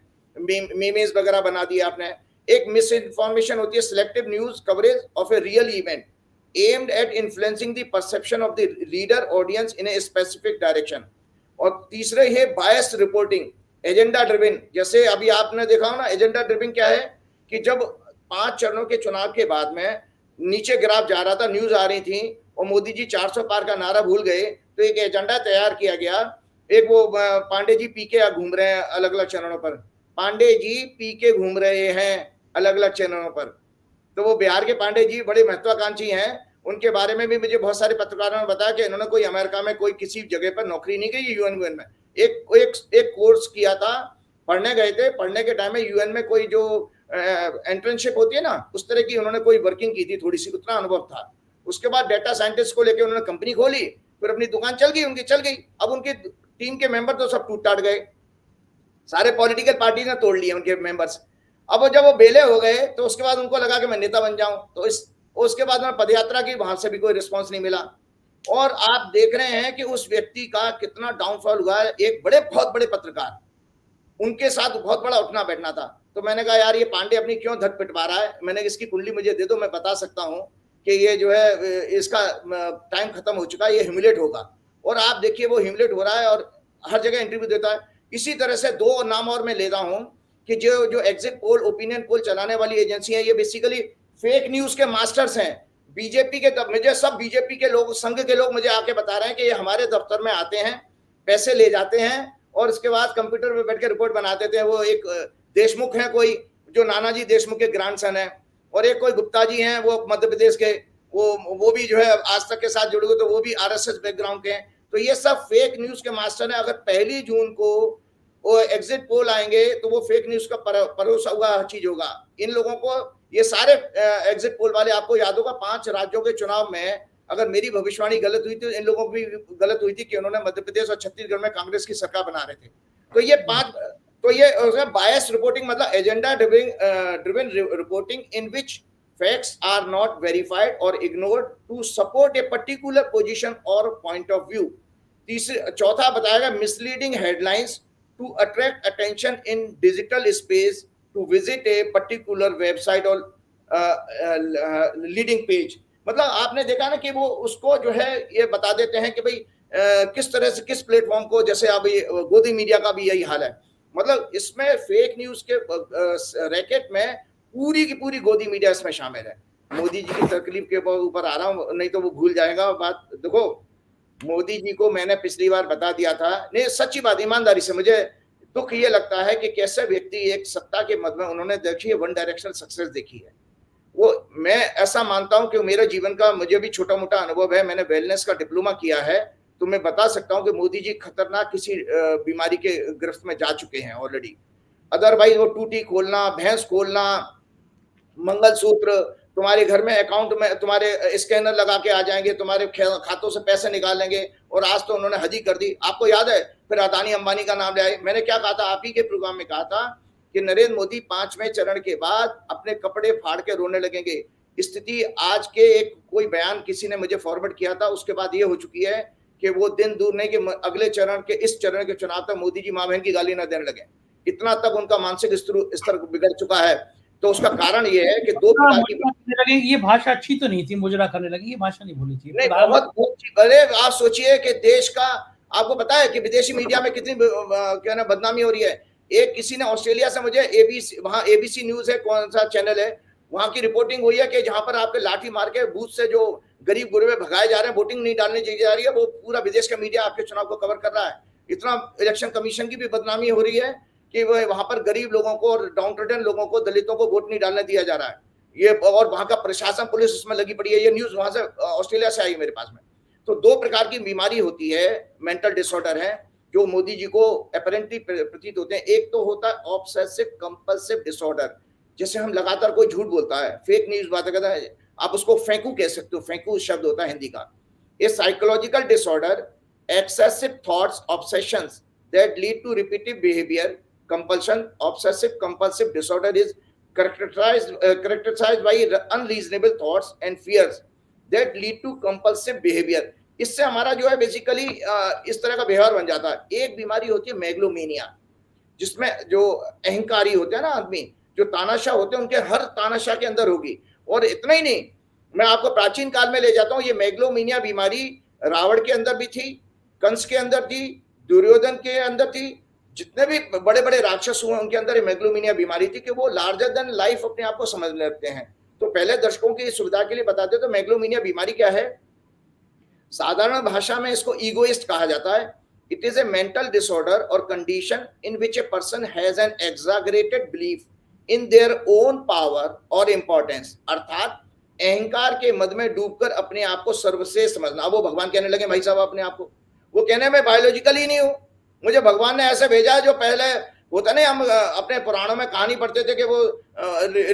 मीमेज वगैरह बना दिया आपने। एक मिस इन्फॉर्मेशन होती है, selective news coverage of a real event aimed at influencing the perception of the reader audience in a specific direction. और तीसरे है बायस रिपोर्टिंग, एजेंडा ड्रिवन। जैसे अभी आपने देखा हो ना, एजेंडा ड्रिवन क्या है कि जब 5 चरणों के चुनाव के बाद में नीचे ग्राफ जा रहा था, न्यूज आ रही थी और मोदी जी 400 पार का नारा भूल गए, तो एक एजेंडा तैयार किया गया। एक वो पांडे जी पी के घूम रहे हैं अलग अलग चरणों पर, पांडे जी पी के घूम रहे हैं अलग अलग चरणों पर। तो वो बिहार के पांडे जी बड़े महत्वाकांक्षी हैं, उनके बारे में भी मुझे बहुत सारे पत्रकारों ने बताया कि इन्होंने कोई अमेरिका में कोई किसी जगह पर नौकरी नहीं की, यूएन में एक कोर्स किया था, पढ़ने गए थे। पढ़ने के टाइम में यूएन में कोई जो एंटर्नशिप होती है ना, उस तरह की उन्होंने कोई वर्किंग की थी थोड़ी सी, उतना अनुभव था। उसके बाद डेटा साइंटिस्ट को लेकर उन्होंने कंपनी खोली, फिर अपनी दुकान चल गई, उनकी चल गई। अब उनकी टीम के मेंबर तो सब टूट टाट गए, सारे पॉलिटिकल पार्टी ने तोड़ लिए उनके मेंबर्स। अब जब वो बेले हो गए तो उसके बाद उनको लगा कि मैं नेता बन जाऊं, तो उसके बाद में पदयात्रा की, वहां से भी कोई रिस्पॉन्स नहीं मिला। और आप देख रहे हैं कि उस व्यक्ति का कितना डाउनफॉल हुआ है। एक बहुत बड़े पत्रकार, उनके साथ बहुत बड़ा उठना बैठना था। तो मैंने कहा यार ये पांडे अपनी क्यों धक पिटवा रहा है, मैंने इसकी कुंडली मुझे दे दो, मैं बता सकता हूं कि ये जो है इसका टाइम खत्म हो चुका है, ये ह्यूमिलेट होगा। और आप देखिए वो ह्यूमिलेट हो रहा है और हर जगह इंटरव्यू देता है। इसी तरह से 2 नाम और मैं लेता हूं कि जो एग्जिट पोल, ओपिनियन पोल चलाने वाली एजेंसी है, ये बेसिकली फेक न्यूज के मास्टर्स हैं। बीजेपी के, मुझे सब बीजेपी के लोग, संघ के लोग मुझे आके बता रहे हैं कि ये हमारे दफ्तर में आते हैं, पैसे ले जाते हैं और उसके बाद कंप्यूटर पे बैठ के रिपोर्ट बना देते हैं। वो एक देशमुख है कोई, जो नानाजी देशमुख के ग्रैंडसन है, और एक कोई गुप्ता जी हैं, वो मध्य प्रदेश के, वो भी जो है आज तक के साथ जुड़े हुए, तो वो भी आरएसएस बैकग्राउंड के हैं। तो ये सब फेक न्यूज के मास्टर है। अगर 1 जून को वो एग्जिट पोल आएंगे तो वो फेक न्यूज का परोसा हुआ चीज होगा। इन लोगों को, ये सारे एग्जिट पोल वाले, आपको याद होगा 5 राज्यों के चुनाव में अगर मेरी भविष्यवाणी गलत हुई थी, इन लोगों की भी गलत हुई थी कि उन्होंने मध्य प्रदेश और छत्तीसगढ़ में कांग्रेस की सरकार बना रहे थे। तो ये 5, तो ये बायस रिपोर्टिंग मतलब agenda driven reporting in which facts are not verified or ignored to support a particular position or point of view। चौथा बताएगा misleading headlines to attract attention in digital space to visit a particular website or leading page। मतलब आपने देखा ना कि वो उसको जो है ये बता देते हैं कि भाई किस तरह से, किस प्लेटफॉर्म को, जैसे अभी गोदी मीडिया का भी यही हाल है। मतलब इसमें फेक न्यूज के रैकेट में पूरी की पूरी गोदी मीडिया इसमें शामिल है। मोदी जी की तकलीफ के ऊपर आ रहा हूं, नहीं तो वो भूल जाएगा बात। देखो मोदी जी को मैंने पिछली बार बता दिया था, नहीं सच्ची बात, ईमानदारी से मुझे दुख ये लगता है कि कैसे व्यक्ति एक सत्ता के मद में, उन्होंने देखी है वन डायरेक्शनल सक्सेस देखी है। वो मैं ऐसा मानता हूं कि मेरे जीवन का, मुझे भी छोटा मोटा अनुभव है, मैंने वेलनेस का डिप्लोमा किया है, तो मैं बता सकता हूं कि मोदी जी खतरनाक किसी बीमारी के गिरफ्त में जा चुके हैं ऑलरेडी। अदरवाइज वो टूटी खोलना, भैंस खोलना, मंगलसूत्र, तुम्हारे घर में अकाउंट में तुम्हारे स्कैनर लगा के आ जाएंगे, तुम्हारे खातों से पैसे निकाल लेंगे। और आज तो उन्होंने हद ही कर दी। आपको याद है फिर अदानी अंबानी का नाम ले आए। मैंने क्या कहा था, आप ही के प्रोग्राम में कहा था कि नरेंद्र मोदी 5वें चरण के बाद अपने कपड़े फाड़ के रोने लगेंगे। स्थिति आज के एक कोई बयान किसी ने मुझे फॉरवर्ड किया था, उसके बाद ये हो चुकी है कि वो दिन दूर नहीं कि अगले चरण के, इस चरण के चुनाव तक मोदी जी माँ बहन की गाली न देने लगे। इतना तक उनका मानसिक स्तर बिगड़ चुका है। तो उसका कारण ये है कि दो प्रकार की लगे ये भाषा अच्छी तो नहीं थी, मुजरा करने लगी, ये भाषा नहीं बोली थी। नहीं, बहुत अरे आप सोचिए कि देश का, आपको पता है कि विदेशी मीडिया में कितनी क्या ना बदनामी हो रही है। एक किसी ने ऑस्ट्रेलिया से मुझे एबीसी, वहां एबीसी न्यूज है, कौन सा चैनल है, वहां की रिपोर्टिंग हुई है कि जहां पर आपके लाठी मार के बूथ से जो गरीब गुरबे भगाए जा रहे हैं, वोटिंग नहीं डालने दी जा रही है, वो पूरा विदेश का मीडिया आपके चुनाव को कवर कर रहा है। इतना इलेक्शन कमीशन की भी बदनामी हो रही है कि वहां पर गरीब लोगों को और डाउनट्रोडन लोगों को, दलितों को वोट नहीं डालने दिया जा रहा है। ये और वहां का प्रशासन, पुलिस उसमें लगी पड़ी है। ये न्यूज वहां से ऑस्ट्रेलिया से आई मेरे पास में। तो दो प्रकार की बीमारी होती है, मेंटल डिसऑर्डर है, जो मोदी जी को अपेरेंटली प्रतीत होते हैं। एक तो होता है ऑब्सेसिव कंपल्सिव डिसऑर्डर, जैसे हम लगातार कोई झूठ बोलता है, फेक न्यूज बात करता है, आप उसको फेंकू कह सकते हो, फेंकू शब्द होता है हिंदी का। ये psychological disorder, excessive thoughts, obsessions that lead to repetitive behaviour, compulsion. Obsessive compulsive disorder is characterized by unreasonable thoughts and fears that lead to compulsive behavior. इससे हमारा जो है बेसिकली इस तरह का व्यवहार बन जाता है। एक बीमारी होती है मेगलोमेनिया, जिसमें जो अहंकारी होते हैं ना आदमी, जो तानाशाह होते हैं, उनके हर तानाशाह के अंदर होगी। और इतना ही नहीं, मैं आपको प्राचीन काल में ले जाता हूँ। ये मेगलोमेनिया बीमारी रावण के अंदर भी थी, कंस के अंदर थी, दुर्योधन के अंदर थी, जितने भी बड़े बड़े राक्षस हुए उनके अंदर मेगलोमेनिया बीमारी थी कि वो लार्जर देन लाइफ अपने आप को समझने लगते हैं। तो पहले दर्शकों की सुविधा के लिए बताते तो मेगलोमेनिया बीमारी क्या है। साधारण भाषा में इसको ईगोइस्ट कहा जाता है। It is a mental disorder और condition in which a person has an exaggerated belief in their own power और इंपॉर्टेंस, अर्थात अहंकार के मद में डूबकर अपने आप को सर्वश्रेष्ठ समझना। वो भगवान कहने लगे भाई साहब अपने आप को, वो कहने में बायोलॉजिकली नहीं हूं, मुझे भगवान ने ऐसे भेजा है। जो पहले होता नहीं, हम अपने पुराणों में कहानी पढ़ते थे कि वो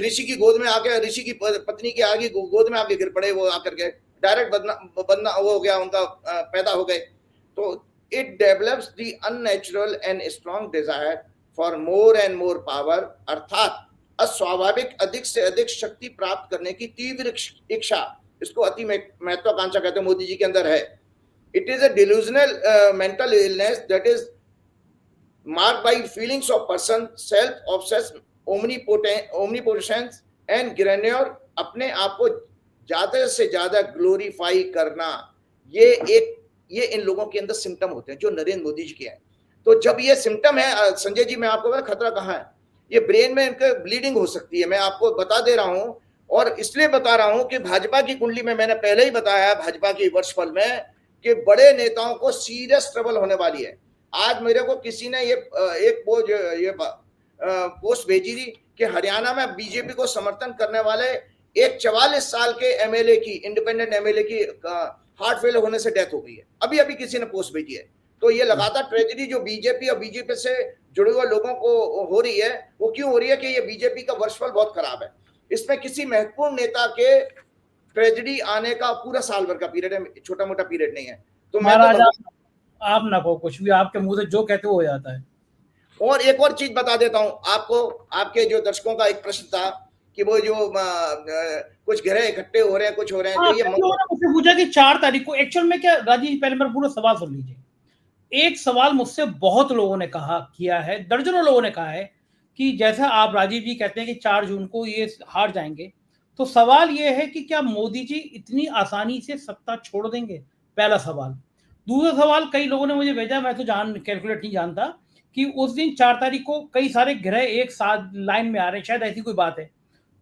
ऋषि की गोद में आके, ऋषि की पत्नी की आगे गोद में आके गिर पड़े, वो आकर के डायरेक्ट बदना वो हो गया, उनका पैदा हो गए। तो it develops the unnatural and strong desire for more and more power, अर्थात अस्वाभाविक अधिक से अधिक शक्ति प्राप्त करने की तीव्र इच्छा, इसको अति महत्वाकांक्षा कहते हैं, मोदी जी के अंदर है। It is a delusional mental illness that is marked by feelings of person, self-obsessed, omnipotence and grandeur, अपने आप को ज्यादा से ज्यादा ग्लोरीफाई करना। ये इन लोगों के अंदर सिम्टम होते हैं जो नरेंद्र मोदी जी के हैं। तो जब ये सिम्टम है, संजय जी मैं आपको बता खतरा कहाँ है, ये ब्रेन में इनके ब्लीडिंग हो सकती है। मैं आपको बता दे रहा हूं, और इसलिए बता रहा हूं कि भाजपा की कुंडली में मैंने पहले ही बताया है, भाजपा की वर्षफल में, कि बड़े नेताओं को सीरियस ट्रबल होने वाली है। आज मेरे को किसी ने ये पोस्ट भेजी थी कि हरियाणा में बीजेपी को समर्थन करने वाले एक 44 साल के एमएलए की, इंडिपेंडेंट एमएलए की हार्ट फेल होने से डेथ हो गई है। अभी अभी किसी ने पोस्ट भेजी है। तो ये लगातार ट्रेजेडी जो बीजेपी और बीजेपी से जुड़े हुए लोगों को हो रही है, वो क्यों हो रही है कि ये बीजेपी का वर्षफल बहुत खराब है। इसमें किसी महत्वपूर्ण नेता के ट्रेजेडी आने का पूरा साल भर का पीरियड है, छोटा मोटा पीरियड नहीं है। तो महाराज आप ना को कुछ भी, आपके मुंह से जो कहते हो जाता है। और एक और चीज बता देता हूं आपको, आपके जो दर्शकों का एक प्रश्न था कि वो जो कुछ ग्रह इकट्ठे हो रहे हैं, कुछ हो रहे हैं, जो ये मुझसे पूछा कि 4 तारीख को, एक्चुअल में क्या राजीव, पहले मेरा पूरा सवाल सुन लीजिए। एक सवाल मुझसे बहुत लोगों ने किया है, दर्जनों लोगों ने कहा है कि जैसा आप राजीव जी कहते हैं कि 4 जून को ये हार जाएंगे, तो सवाल ये है कि क्या मोदी जी इतनी आसानी से सत्ता छोड़ देंगे, पहला सवाल। दूसरा सवाल कई लोगों ने मुझे भेजा, मैं तो कैलकुलेट नहीं जानता, कि उस दिन 4 तारीख को कई सारे ग्रह एक साथ लाइन में आ रहे हैं, शायद ऐसी कोई बात है।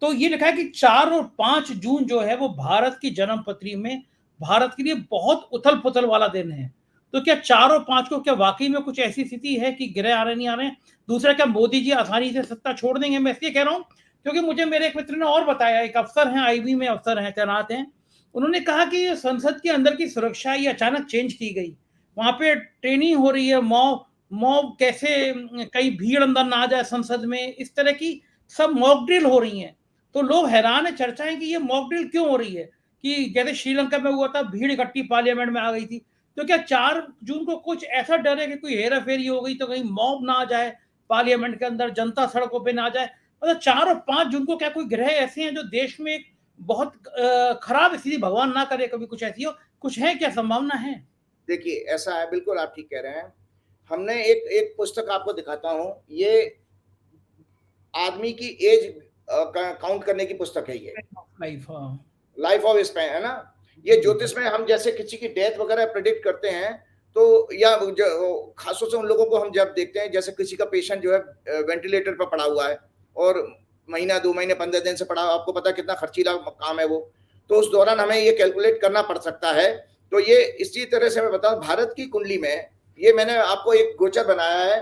तो ये लिखा है कि 4 और 5 जून जो है वो भारत की जन्म पत्री में भारत के लिए बहुत उथल पुथल वाला दिन है। तो क्या 4 और 5 को क्या वाकई में कुछ ऐसी स्थिति है कि ग्रह आ रहे नहीं आ रहे हैं? दूसरा, क्या मोदी जी आसानी से सत्ता छोड़ देंगे? मैं इसलिए कह रहा हूँ क्योंकि मुझे मेरे एक मित्र ने और बताया, एक अफसर हैं, आईबी में अफसर हैं, तैनात हैं, उन्होंने कहा कि संसद के अंदर की सुरक्षा ये अचानक चेंज की गई, वहां पे ट्रेनिंग हो रही है, मॉब कैसे कहीं भीड़ अंदर ना आ जाए संसद में, इस तरह की सब मॉक ड्रिल हो रही हैं। तो लोग हैरान है, चर्चाएं कि ये मॉक ड्रिल क्यों हो रही है, कि जैसे श्रीलंका में हुआ था, भीड़ इकट्ठी पार्लियामेंट में आ गई थी। तो क्या 4 जून को कुछ ऐसा डर है कि कोई हेरा फेरी हो गई तो कहीं मॉब ना आ जाए पार्लियामेंट के अंदर, जनता सड़कों पे ना आ जाए? मतलब 4 और 5 जून को क्या कोई ग्रह ऐसे हैं जो देश में एक बहुत खराब स्थिति, भगवान ना करे कभी कुछ ऐसी हो, कुछ है क्या, संभावना है? देखिए, ऐसा है, बिल्कुल आप ठीक कह रहे हैं। हमने एक एक पुस्तक आपको दिखाता हूं, ये आदमी की एज काउंट करने की पुस्तक है। ये लाइफ, हाँ। लाइफ ऑफ स्पैन है ना। ये ज्योतिष में हम जैसे किसी की डेथ वगैरह प्रेडिक्ट करते हैं, तो या खासतौर से उन लोगों को हम जब देखते हैं, जैसे किसी का पेशेंट जो है वेंटिलेटर पर पड़ा हुआ है और महीना 2 महीने 15 दिन से पड़ा, आपको पता है कितना खर्चीला काम है वो, तो उस दौरान हमें ये कैलकुलेट करना पड़ सकता है। तो ये इसी तरह से मैं बताऊं, भारत की कुंडली में ये मैंने आपको एक गोचर बनाया है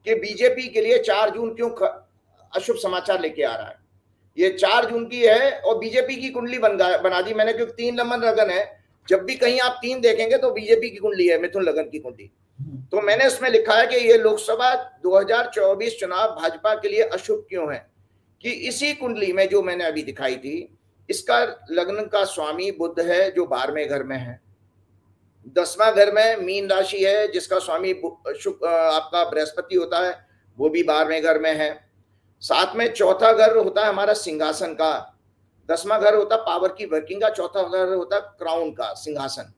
कि बीजेपी के लिए 4 जून क्यों अशुभ समाचार लेके आ रहा है। ये 4 जून की है और बीजेपी की कुंडली बना दी मैंने, क्योंकि 3 नंबर लगन है। जब भी कहीं आप 3 देखेंगे तो बीजेपी की कुंडली है, मिथुन लगन की कुंडली। तो मैंने उसमें लिखा है कि ये लोकसभा 2024 चुनाव भाजपा के लिए अशुभ क्यों है, कि इसी कुंडली में जो मैंने अभी दिखाई थी, इसका लग्न का स्वामी बुध है जो 12वें घर में है, 10वां घर में मीन राशि है जिसका स्वामी आपका बृहस्पति होता है, वो भी 12वें घर में है। साथ में चौथा घर होता है हमारा सिंहासन का, 10वां घर होता पावर की वर्किंग का, चौथा घर होता क्राउन का, सिंहासन,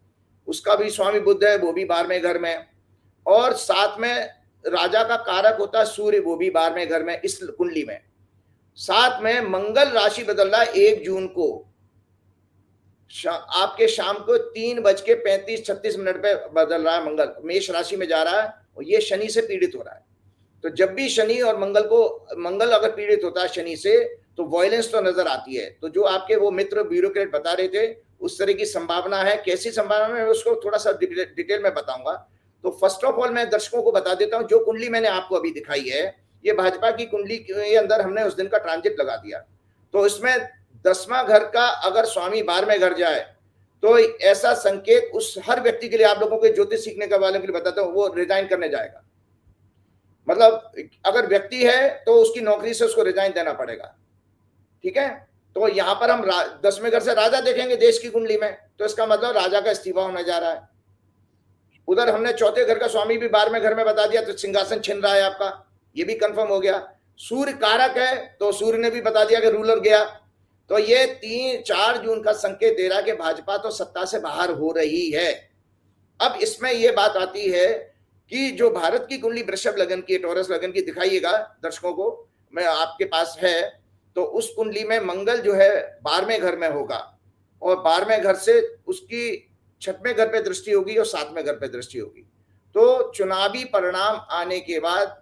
उसका भी स्वामी बुध है, वो भी 12वें घर में। और साथ में राजा का कारक होता है सूर्य, वो भी 12वें घर में इस कुंडली में। साथ में मंगल राशि बदल रहा है 1 जून को, आपके शाम को 3:35-36 पे बदल रहा है मंगल, मेष राशि में जा रहा है और ये शनि से पीड़ित हो रहा है। तो जब भी शनि और मंगल अगर पीड़ित होता है शनि से, तो वायलेंस तो नजर आती है। तो जो आपके वो मित्र ब्यूरोक्रेट बता रहे थे, उस तरह की संभावना है। कैसी संभावना है उसको थोड़ा सा डिटेल में बताऊंगा। तो फर्स्ट ऑफ ऑल मैं दर्शकों को बता देता हूं, जो कुंडली मैंने आपको अभी दिखाई है, ये भाजपा की कुंडली के अंदर हमने उस दिन का ट्रांजिट लगा दिया। तो इसमें 10वां घर का अगर स्वामी 12वें घर जाए, तो ऐसा संकेत उस हर व्यक्ति के लिए, आप लोगों के ज्योतिष सीखने के वाले के लिए बताता हूं, वो रिजाइन करने जाएगा। मतलब अगर व्यक्ति है तो उसकी नौकरी से उसको रिजाइन देना पड़ेगा, ठीक है। तो यहां पर हम 10वें घर से राजा देखेंगे देश की कुंडली में, तो इसका मतलब राजा का इस्तीफा होने जा रहा है। उधर हमने चौथे घर का स्वामी भी 12वें घर में बता दिया, तो सिंहासन छिन रहा है आपका, ये भी कंफर्म हो गया। सूर्य कारक है, तो सूर्य ने भी बता दिया कि रूलर गया। तो ये 3-4 जून का संकेत दे रहा है कि भाजपा तो सत्ता से बाहर हो रही है। अब इसमें यह बात आती है कि जो भारत की कुंडली वृषभ लगन की, टॉरस लगन की दिखाइएगा दर्शकों को, मैं आपके पास है, तो उस कुंडली में मंगल जो है 12वें घर में होगा और 12वें घर से उसकी 6वें घर पे दृष्टि होगी और 7वें घर पे दृष्टि होगी। तो चुनावी परिणाम आने के बाद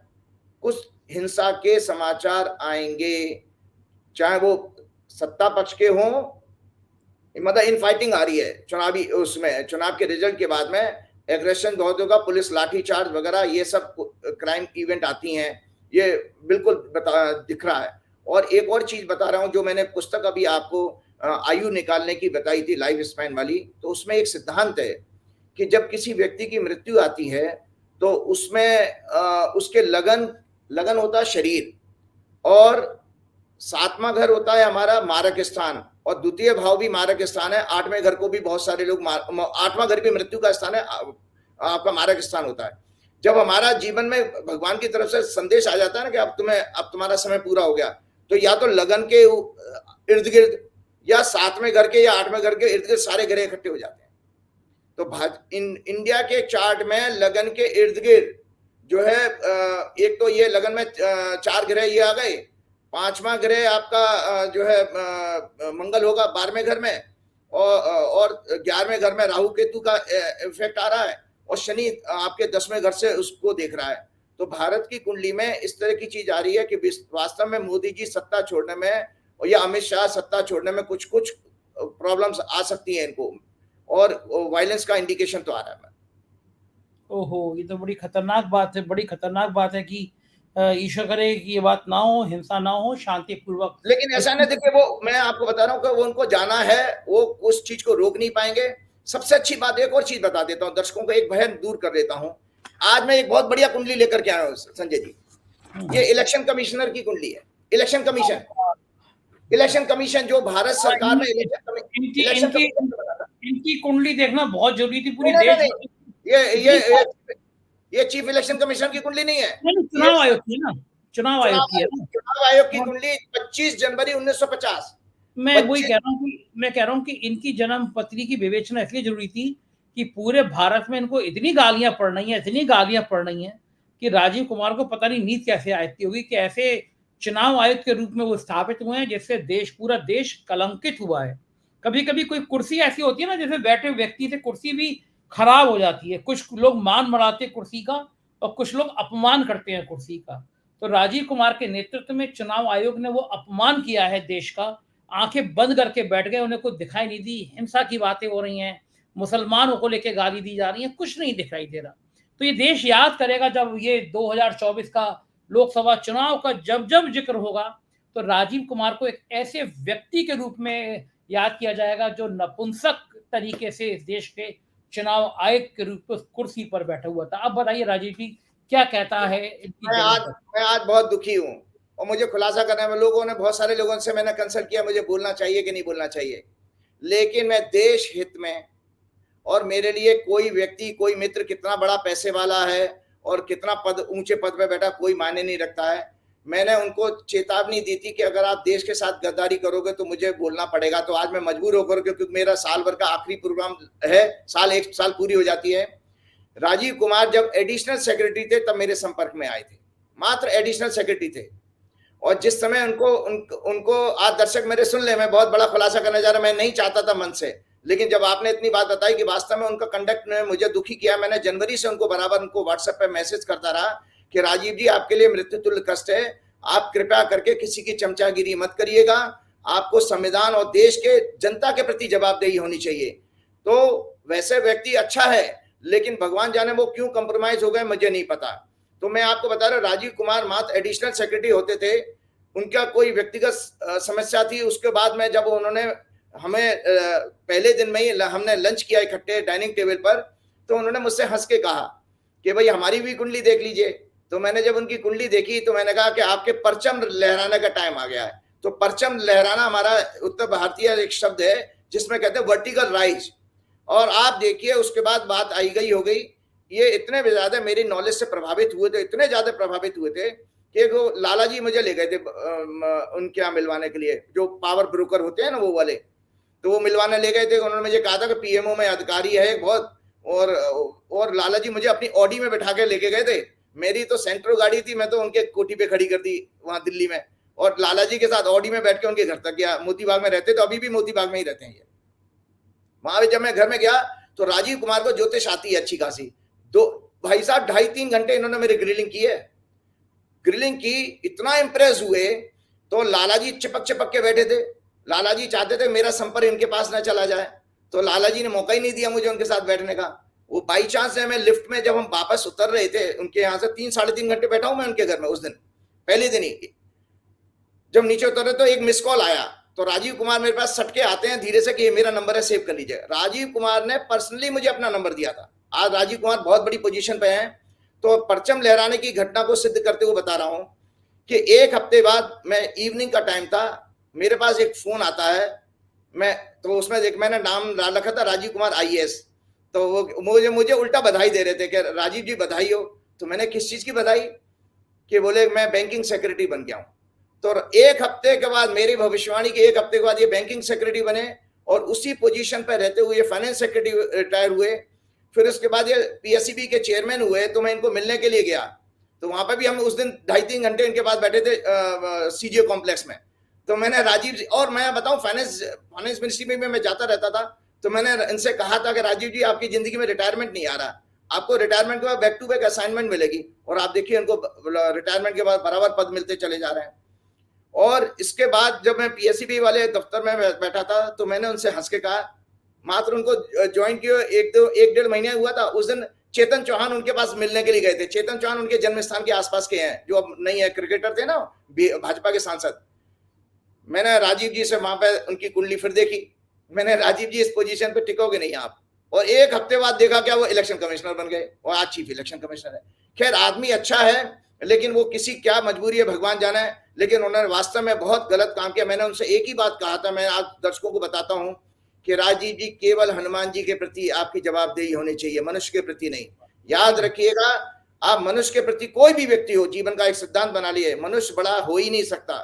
कुछ हिंसा के समाचार आएंगे, चाहे वो सत्ता पक्ष के हों, मतलब इन फाइटिंग आ रही है चुनावी, उसमें चुनाव के रिजल्ट के बाद में एग्रेशन बहुत होगा, पुलिस लाठीचार्ज वगैरह, ये सब क्राइम इवेंट आती हैं, ये बिल्कुल दिख रहा है। और एक और चीज बता रहा हूं, जो मैंने पुस्तक अभी आपको आयु निकालने की बताई थी, लाइफ स्पैन वाली, तो उसमें एक सिद्धांत है कि जब किसी व्यक्ति की मृत्यु आती है तो उसमें उसके लगन होता है शरीर, और 7वां घर होता है हमारा मारक स्थान, और द्वितीय भाव भी मारक स्थान है। 8वें घर को भी बहुत सारे लोग 8वां घर भी मृत्यु का स्थान है, आपका मारक स्थान होता है। जब हमारा जीवन में भगवान की तरफ से संदेश आ जाता है ना कि अब तुम्हारा समय पूरा हो गया, तो या तो लगन के इर्द गिर्द या 7वें घर के या 8वें घर के इर्द गिर्द सारे ग्रह इकट्ठे हो जाते हैं। तो इंडिया के चार्ट में लगन के इर्द गिर्द जो है, एक तो ये लगन में 4 ग्रह ये आ गए, 5वां ग्रह आपका जो है मंगल होगा 12वें घर में, और 11वें घर में राहु केतु का इफेक्ट आ रहा है, और शनि आपके 10वें घर से उसको देख रहा है। तो भारत की कुंडली में इस तरह की चीज आ रही है कि वास्तव में मोदी जी सत्ता छोड़ने में, और या अमित शाह सत्ता छोड़ने में कुछ प्रॉब्लम्स आ सकती हैं इनको, और वायलेंस का इंडिकेशन तो आ रहा है। ओहो, ये तो बड़ी खतरनाक बात है, बड़ी खतरनाक बात है कि ईश्वर करे कि ये बात ना हो, हिंसा ना हो, शांतिपूर्वक। लेकिन ऐसा नहीं, देखिए वो मैं आपको बता रहा हूँ कि वो उनको जाना है, वो उस चीज को रोक नहीं पाएंगे। सबसे अच्छी बात एक और चीज बता देता हूँ दर्शकों को, एक भय दूर कर देता हूँ। आज मैं एक बहुत बढ़िया कुंडली लेकर के आया हूं संजय जी, ये इलेक्शन कमिश्नर की कुंडली है। इलेक्शन कमीशन जो भारत सरकार ने इनकी इलेक्शन इनकी कमीशन बनाया था। इनकी कुंडली देखना बहुत जरूरी थी, पूरी नहीं, नहीं, देश नहीं, ये ये चीफ इलेक्शन कमीशन की कुंडली नहीं है, चुनाव आयोग की है ना, चुनाव आयोग की है ना, चुनाव आयोग की कुंडली 25 जनवरी 1950। मैं वही कह रहा हूँ कि इनकी जन्म पत्री की विवेचना इसलिए जरूरी थी कि पूरे भारत में इनको इतनी गालियां पड़ रही हैं कि राजीव कुमार को पता नहीं नींद कैसे आती होगी कि ऐसे चुनाव आयोग के रूप में वो स्थापित हुए हैं जिससे पूरा देश कलंकित हुआ है। कभी कभी कोई कुर्सी ऐसी होती है ना, जैसे बैठे व्यक्ति से कुर्सी भी खराब हो जाती है, कुछ लोग मान मराते कुर्सी का और कुछ लोग अपमान करते हैं कुर्सी का। तो राजीव कुमार के नेतृत्व में चुनाव आयोग ने वो अपमान किया है देश का, आंखें बंद करके बैठ गए, उन्हें कुछ दिखाई नहीं दी, हिंसा की बातें हो रही हैं, मुसलमानों को लेकर गाली दी जा रही है, कुछ नहीं दिखाई दे रहा। तो ये देश याद करेगा जब ये 2024 का लोकसभा चुनाव का जब जब जिक्र होगा तो राजीव कुमार को एक ऐसे व्यक्ति के रूप में याद किया जाएगा जो नपुंसक तरीके से इस देश के चुनाव आयोग के रूप में कुर्सी पर बैठा हुआ था। अब बताइए राजीव जी क्या कहता है इनकी मैं आज बहुत दुखी हूं और मुझे खुलासा करने में लोगों ने, बहुत सारे लोगों से मैंने कंसल्ट किया मुझे बोलना चाहिए कि नहीं बोलना चाहिए, लेकिन मैं देश हित में और मेरे लिए कोई व्यक्ति, कोई मित्र कितना बड़ा पैसे वाला है और कितना ऊंचे पद पे बैठा कोई मायने नहीं रखता है। मैंने उनको चेतावनी दी थी कि अगर आप देश के साथ गद्दारी करोगे तो मुझे बोलना पड़ेगा। तो आज मैं मजबूर होकर, क्योंकि मेरा साल भर का आखिरी प्रोग्राम है, एक साल पूरी हो जाती है। राजीव कुमार जब एडिशनल सेक्रेटरी थे तब मेरे संपर्क में आए थे, मात्र एडिशनल सेक्रेटरी थे। और जिस समय उनको आज दर्शक मेरे सुन ले, मैं बहुत बड़ा खुलासा करने जा रहा, मैं नहीं चाहता था मन से, लेकिन जब आपने इतनी बात बताई कि वास्तव में उनका कंडक्ट ने मुझे दुखी किया, मैंने जनवरी से उनको बराबर उनको व्हाट्सएप पे मैसेज करता रहा कि राजीव जी आपके लिए मृत्यु तुल्य कष्ट है, आप कृपया करके किसी की चमचागिरी मत करिएगा, आपको संविधान और देश के जनता के प्रति जवाबदेही होनी चाहिए। तो वैसे व्यक्ति अच्छा है, लेकिन भगवान जाने वो क्यों कंप्रोमाइज हो गए मुझे नहीं पता। तो मैं आपको बता रहा हूं, राजीव कुमार मात्र एडिशनल सेक्रेटरी होते थे, उनका कोई व्यक्तिगत समस्या थी। उसके बाद में जब उन्होंने हमें पहले दिन में ही हमने लंच किया इकट्ठे डाइनिंग टेबल पर, तो उन्होंने मुझसे हंस के कहा कि भाई हमारी भी कुंडली देख लीजिए। तो मैंने जब उनकी कुंडली देखी तो मैंने कहा कि आपके परचम लहराने का टाइम आ गया है। तो परचम लहराना हमारा उत्तर भारतीय एक शब्द है जिसमें कहते हैं वर्टिकल राइज। और आप देखिए उसके बाद बात आई गई हो गई, ये इतने ज्यादा मेरी नॉलेज से प्रभावित हुए थे, इतने ज्यादा प्रभावित हुए थे कि वो लाला जी मुझे ले गए थे उनके यहाँ मिलवाने के लिए, जो पावर ब्रोकर होते हैं ना वो वाले, तो वो मिलवाने ले गए थे। उन्होंने मुझे कहा था कि पीएमओ में अधिकारी है बहुत, और लाला जी मुझे अपनी ऑडी में बैठा के लेके गए थे। मेरी तो सेंट्रो गाड़ी थी, मैं तो उनके कोठी पे खड़ी कर दी वहां दिल्ली में, और लाला जी के साथ ऑडी में बैठ के उनके घर तक गया। मोती बाग में रहते तो अभी भी मोती बाग में ही रहते हैं ये। वहां जब मैं घर में गया तो राजीव कुमार को ज्योतिष आती है अच्छी खासी। तो भाई साहब 2.5-3 घंटे इन्होंने मेरी ग्रिलिंग की है, ग्रिलिंग की, इतना इंप्रेस हुए। तो लाला जी चिपक के बैठे थे। लाला जी चाहते थे मेरा संपर्क इनके पास ना चला जाए, तो लाला जी ने मौका ही नहीं दिया मुझे उनके साथ बैठने का। वो बाई चांस है, मैं लिफ्ट में जब हम वापस उतर रहे थे उनके यहाँ से, 3-3.5 घंटे बैठा हूं मैं उनके घर में उस दिन, पहले दिन ही। जब नीचे उतरे तो एक मिस कॉल आया, तो राजीव कुमार मेरे पास सटके आते हैं धीरे से कि ये मेरा नंबर है, सेव कर लीजिए। राजीव कुमार ने पर्सनली मुझे अपना नंबर दिया था। आज राजीव कुमार बहुत बड़ी पोजीशन पे हैं। तो परचम लहराने की घटना को सिद्ध करते हुए बता रहा हूं कि 1 हफ्ते बाद, मैं इवनिंग का टाइम था, मेरे पास एक फोन आता है, तो उसमें मैंने नाम डाल रखा था राजीव कुमार IAS। तो वो मुझे उल्टा बधाई दे रहे थे कि राजीव जी बधाई हो। तो मैंने किस चीज की बधाई, कि बोले मैं बैंकिंग सेक्रेटरी बन गया हूं। तो 1 हफ्ते के बाद, मेरी भविष्यवाणी के 1 हफ्ते के बाद ये बैंकिंग सेक्रेटरी बने, और उसी पोजीशन पर रहते हुए फाइनेंस सेक्रेटरी रिटायर हुए। फिर उसके बाद ये PSEB के चेयरमैन हुए। तो मैं इनको मिलने के लिए गया, तो वहां पर भी हम उस दिन 2.5-3 घंटे इनके पास बैठे थे CGO कॉम्प्लेक्स में। तो मैंने राजीव जी, और मैं बताऊं फाइनेंस मिनिस्ट्री में मैं जाता रहता था, तो मैंने इनसे कहा था कि राजीव जी आपकी जिंदगी में रिटायरमेंट नहीं आ रहा, आपको रिटायरमेंट के बाद बैक टू बैक असाइनमेंट मिलेगी। और आप देखिए इनको रिटायरमेंट के बाद बराबर पद मिलते चले जा रहे हैं। और इसके बाद जब मैं PSEB वाले दफ्तर में बैठा था, तो मैंने उनसे हंस के कहा, मात्र उनको ज्वाइन किए 1-1.5 महीने हुआ था, उस दिन चेतन चौहान उनके पास मिलने के लिए गए थे। चेतन चौहान उनके जन्म स्थान के आसपास के हैं, जो अब नहीं है, क्रिकेटर थे ना, भाजपा के सांसद। मैंने राजीव जी से वहां पे उनकी कुंडली फिर देखी। मैंने राजीव जी इस पोजीशन पे टिकोगे नहीं आप, और एक हफ्ते बाद देखा क्या वो इलेक्शन कमिश्नर बन गए और आज चीफ इलेक्शन कमिश्नर है। खैर आदमी अच्छा है, लेकिन वो किसी क्या मजबूरी है भगवान जाना है, लेकिन उन्होंने वास्तव में बहुत गलत काम किया। मैंने उनसे एक ही बात कहा था, मैं आज दर्शकों को बताता हूं कि राजीव जी केवल हनुमान जी के प्रति आपकी जवाबदेही होनी चाहिए, मनुष्य के प्रति नहीं। याद रखिएगा, आप मनुष्य के प्रति कोई भी व्यक्ति हो, जीवन का एक सिद्धांत बना लिए, मनुष्य बड़ा हो ही नहीं सकता,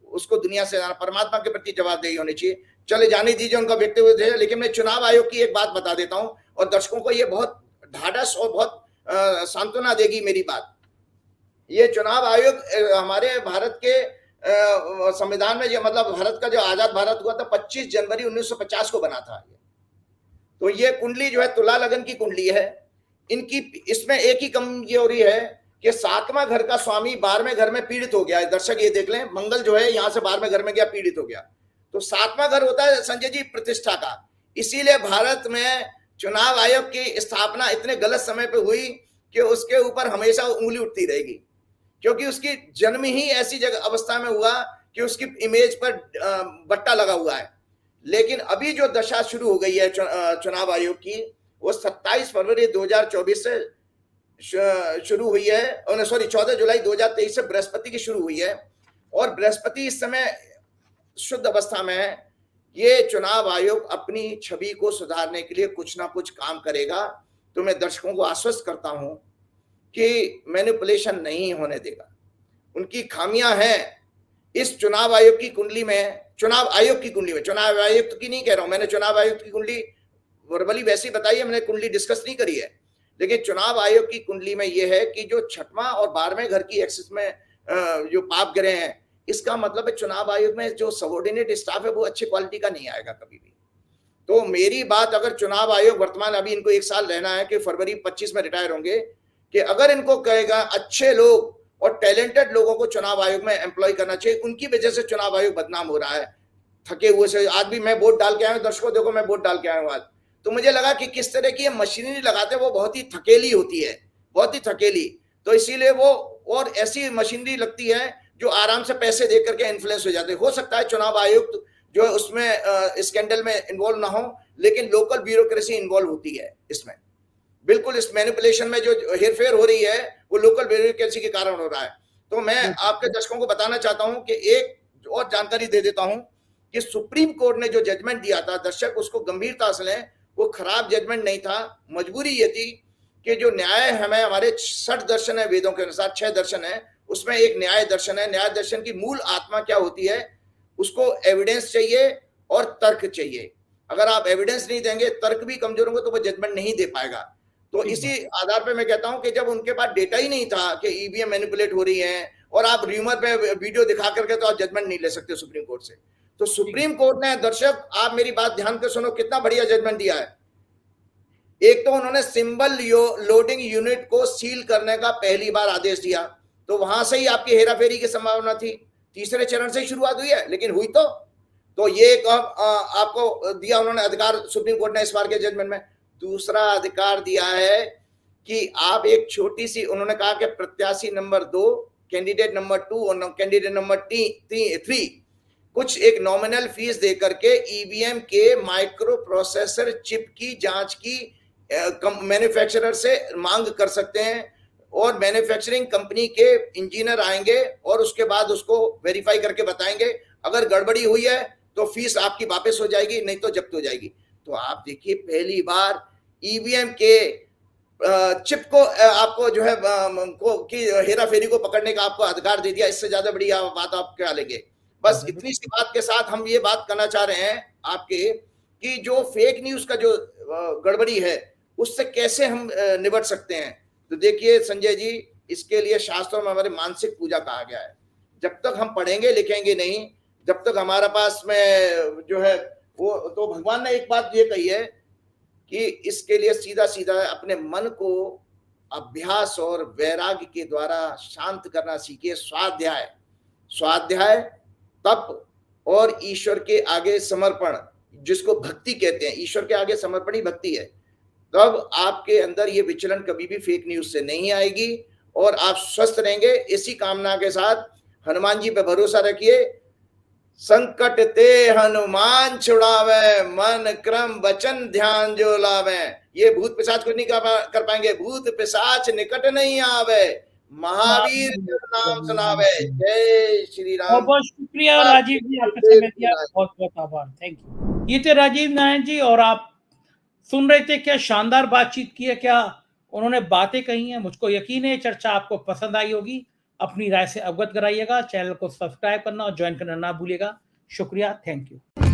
उसको दुनिया से जाना, परमात्मा के प्रति जवाबदेही होनी चाहिए। चले जाने दीजिए उनका व्यक्तिगत है, लेकिन मैं चुनाव आयोग की एक बात बता देता हूं और दर्शकों को ये बहुत ढाढ़स और बहुत सांत्वना देगी मेरी बात। ये चुनाव आयोग हमारे भारत के संविधान में, जो मतलब भारत का जो आजाद भारत हुआ था 25 जनवरी 1950 को बना था। तो ये कुंडली जो है तुला लगन की कुंडली है इनकी। इसमें एक ही कमजोरी है कि 7वां घर का स्वामी 12वें घर में पीड़ित हो गया है। दर्शक ये देख लें, मंगल जो है यहां से 12वें घर में गया, पीड़ित हो गया। तो 7वां घर होता है संजय जी प्रतिष्ठा का। इसीलिए भारत में चुनाव आयोग की स्थापना इतने गलत समय पे हुई कि उसके ऊपर हमेशा उंगली उठती रहेगी, क्योंकि उसकी जन्म ही ऐसी जगह अवस्था में हुआ कि उसकी इमेज पर बट्टा लगा हुआ है। लेकिन अभी जो दशा शुरू हो गई है चुनाव आयोग की, वो 27 फरवरी 2024 से शुरू हुई है, सॉरी 14 जुलाई 2023 से बृहस्पति की शुरू हुई है। और बृहस्पति इस समय शुद्ध अवस्था में है। ये चुनाव आयोग अपनी छवि को सुधारने के लिए कुछ ना कुछ काम करेगा। तो मैं दर्शकों को आश्वस्त करता हूं कि मैनिपुलेशन नहीं होने देगा। उनकी खामियां हैं इस चुनाव आयोग की कुंडली में, चुनाव आयोग की कुंडली में, चुनाव आयुक्त की नहीं कह रहा हूं मैंने, चुनाव आयुक्त की कुंडली वर्बली वैसी बताई है, मैंने कुंडली डिस्कस नहीं करी है। लेकिन चुनाव आयोग की कुंडली में यह है कि जो 6वां और 12वें घर की एक्सिस में जो पाप ग्रह हैं, इसका मतलब है चुनाव आयोग में जो सबऑर्डिनेट स्टाफ है वो अच्छी क्वालिटी का नहीं आएगा कभी भी। तो मेरी बात, अगर चुनाव आयोग वर्तमान, अभी इनको 1 साल रहना है कि फरवरी 25 में रिटायर होंगे, कि अगर इनको कहेगा अच्छे लोग और टैलेंटेड लोगों को चुनाव आयोग में एम्प्लॉय करना चाहिए, उनकी वजह से चुनाव आयोग बदनाम हो रहा है। थके हुए से आज भी मैं वोट डाल के आया हूं, दर्शकों देखो मैं वोट डाल के आया हूं आज, तो मुझे लगा कि किस तरह की मशीनरी लगाते हैं वो बहुत ही थकेली होती है, बहुत ही थकेली। तो इसीलिए वो और ऐसी मशीनरी लगती है जो आराम से पैसे दे करके इन्फ्लुएंस हो जाते हैं। हो सकता है चुनाव आयुक्त जो है उसमें स्कैंडल में इन्वॉल्व ना हो, लेकिन लोकल ब्यूरोक्रेसी इन्वॉल्व होती है इसमें। बिल्कुल इस मैनिपुलेशन में जो हेरफेर हो रही है वो लोकल ब्यूरोक्रेसी के कारण हो रहा है। तो मैं आपके दर्शकों को बताना चाहता हूं कि एक और जानकारी दे देता हूं कि सुप्रीम कोर्ट ने जो जजमेंट दिया था, दर्शक उसको गंभीरता से लें, वो खराब जजमेंट नहीं था। मजबूरी ये थी कि जो न्याय हमें, हमारे 6 दर्शन है वेदों के अनुसार, 6 दर्शन है, उसमें एक न्याय दर्शन है। न्याय दर्शन की मूल आत्मा क्या होती है, उसको एविडेंस चाहिए और तर्क चाहिए। अगर आप एविडेंस नहीं देंगे, तर्क भी कमजोर होंगे, तो वो जजमेंट नहीं दे पाएगा। तो इसी आधार पे मैं कहता हूं कि जब उनके पास डेटा ही नहीं था कि ईवीएम मैनिपुलेट हो रही है और आप र्यूमर पे वीडियो दिखा करके तो आप जजमेंट नहीं ले सकते सुप्रीम कोर्ट से। तो सुप्रीम कोर्ट ने, दर्शक आप मेरी बात ध्यान से सुनो, कितना बढ़िया जजमेंट दिया है। एक तो उन्होंने सिंबल लोडिंग यूनिट को सील करने का पहली बार आदेश दिया, तो वहां से ही आपकी हेराफेरी की संभावना थी। तीसरे चरण से ही शुरुआत हुई है, लेकिन हुई तो ये आपको दिया उन्होंने अधिकार सुप्रीम कोर्ट ने इस बार के जजमेंट में। दूसरा अधिकार दिया है कि आप एक छोटी सी, उन्होंने कहा कि प्रत्याशी नंबर 2, कैंडिडेट नंबर 2 और कैंडिडेट नंबर 3 कुछ एक नॉमिनल फीस दे करके ईवीएम के माइक्रो प्रोसेसर चिप की जांच की मैन्युफैक्चरर से मांग कर सकते हैं, और मैन्युफैक्चरिंग कंपनी के इंजीनियर आएंगे और उसके बाद उसको वेरीफाई करके बताएंगे। अगर गड़बड़ी हुई है तो फीस आपकी वापस हो जाएगी, नहीं तो जब्त हो जाएगी। तो आप देखिए, पहली बार ईवीएम के चिप को आपको जो है की हेराफेरी को पकड़ने का आपको अधिकार दे दिया। इससे ज्यादा बड़ी बात आप क्या लेंगे। बस इतनी सी बात के साथ हम ये बात करना चाह रहे हैं आपके कि जो फेक न्यूज का जो गड़बड़ी है उससे कैसे हम निपट सकते हैं। तो देखिए संजय जी, इसके लिए शास्त्रों में हमारे मानसिक पूजा कहा गया है। जब तक हम पढ़ेंगे लिखेंगे नहीं, जब तक हमारे पास में जो है वो, तो भगवान ने एक बात ये कही है कि इसके लिए सीधा सीधा अपने मन को अभ्यास और वैराग्य के द्वारा शांत करना सीखिए। स्वाध्याय तप और ईश्वर के आगे समर्पण, जिसको भक्ति कहते हैं, ईश्वर के आगे समर्पण ही भक्ति है। तब आपके अंदर ये विचलन कभी भी फेक न्यूज से नहीं आएगी और आप स्वस्थ रहेंगे। इसी कामना के साथ हनुमान जी पे भरोसा रखिए। संकट ते हनुमान छुड़ावे, मन क्रम वचन ध्यान जो लावे। ये भूत पिशाच कुछ नहीं कर पाएंगे, भूत पिशाच निकट नहीं आवे, महावीर जब नाम सुनावे। जय श्री बहुत राम। बहुत शुक्रिया राजीव जी, आपका समय दिया, बहुत बहुत आभार, थैंक यू। ये थे राजीव नारायण जी, और आप सुन रहे थे क्या शानदार बातचीत की है, क्या उन्होंने बातें कही हैं। मुझको यकीन है चर्चा आपको पसंद आई होगी। अपनी राय से अवगत कराइएगा, चैनल को सब्सक्राइब करना और ज्वाइन करना ना भूलिएगा। शुक्रिया, थैंक यू।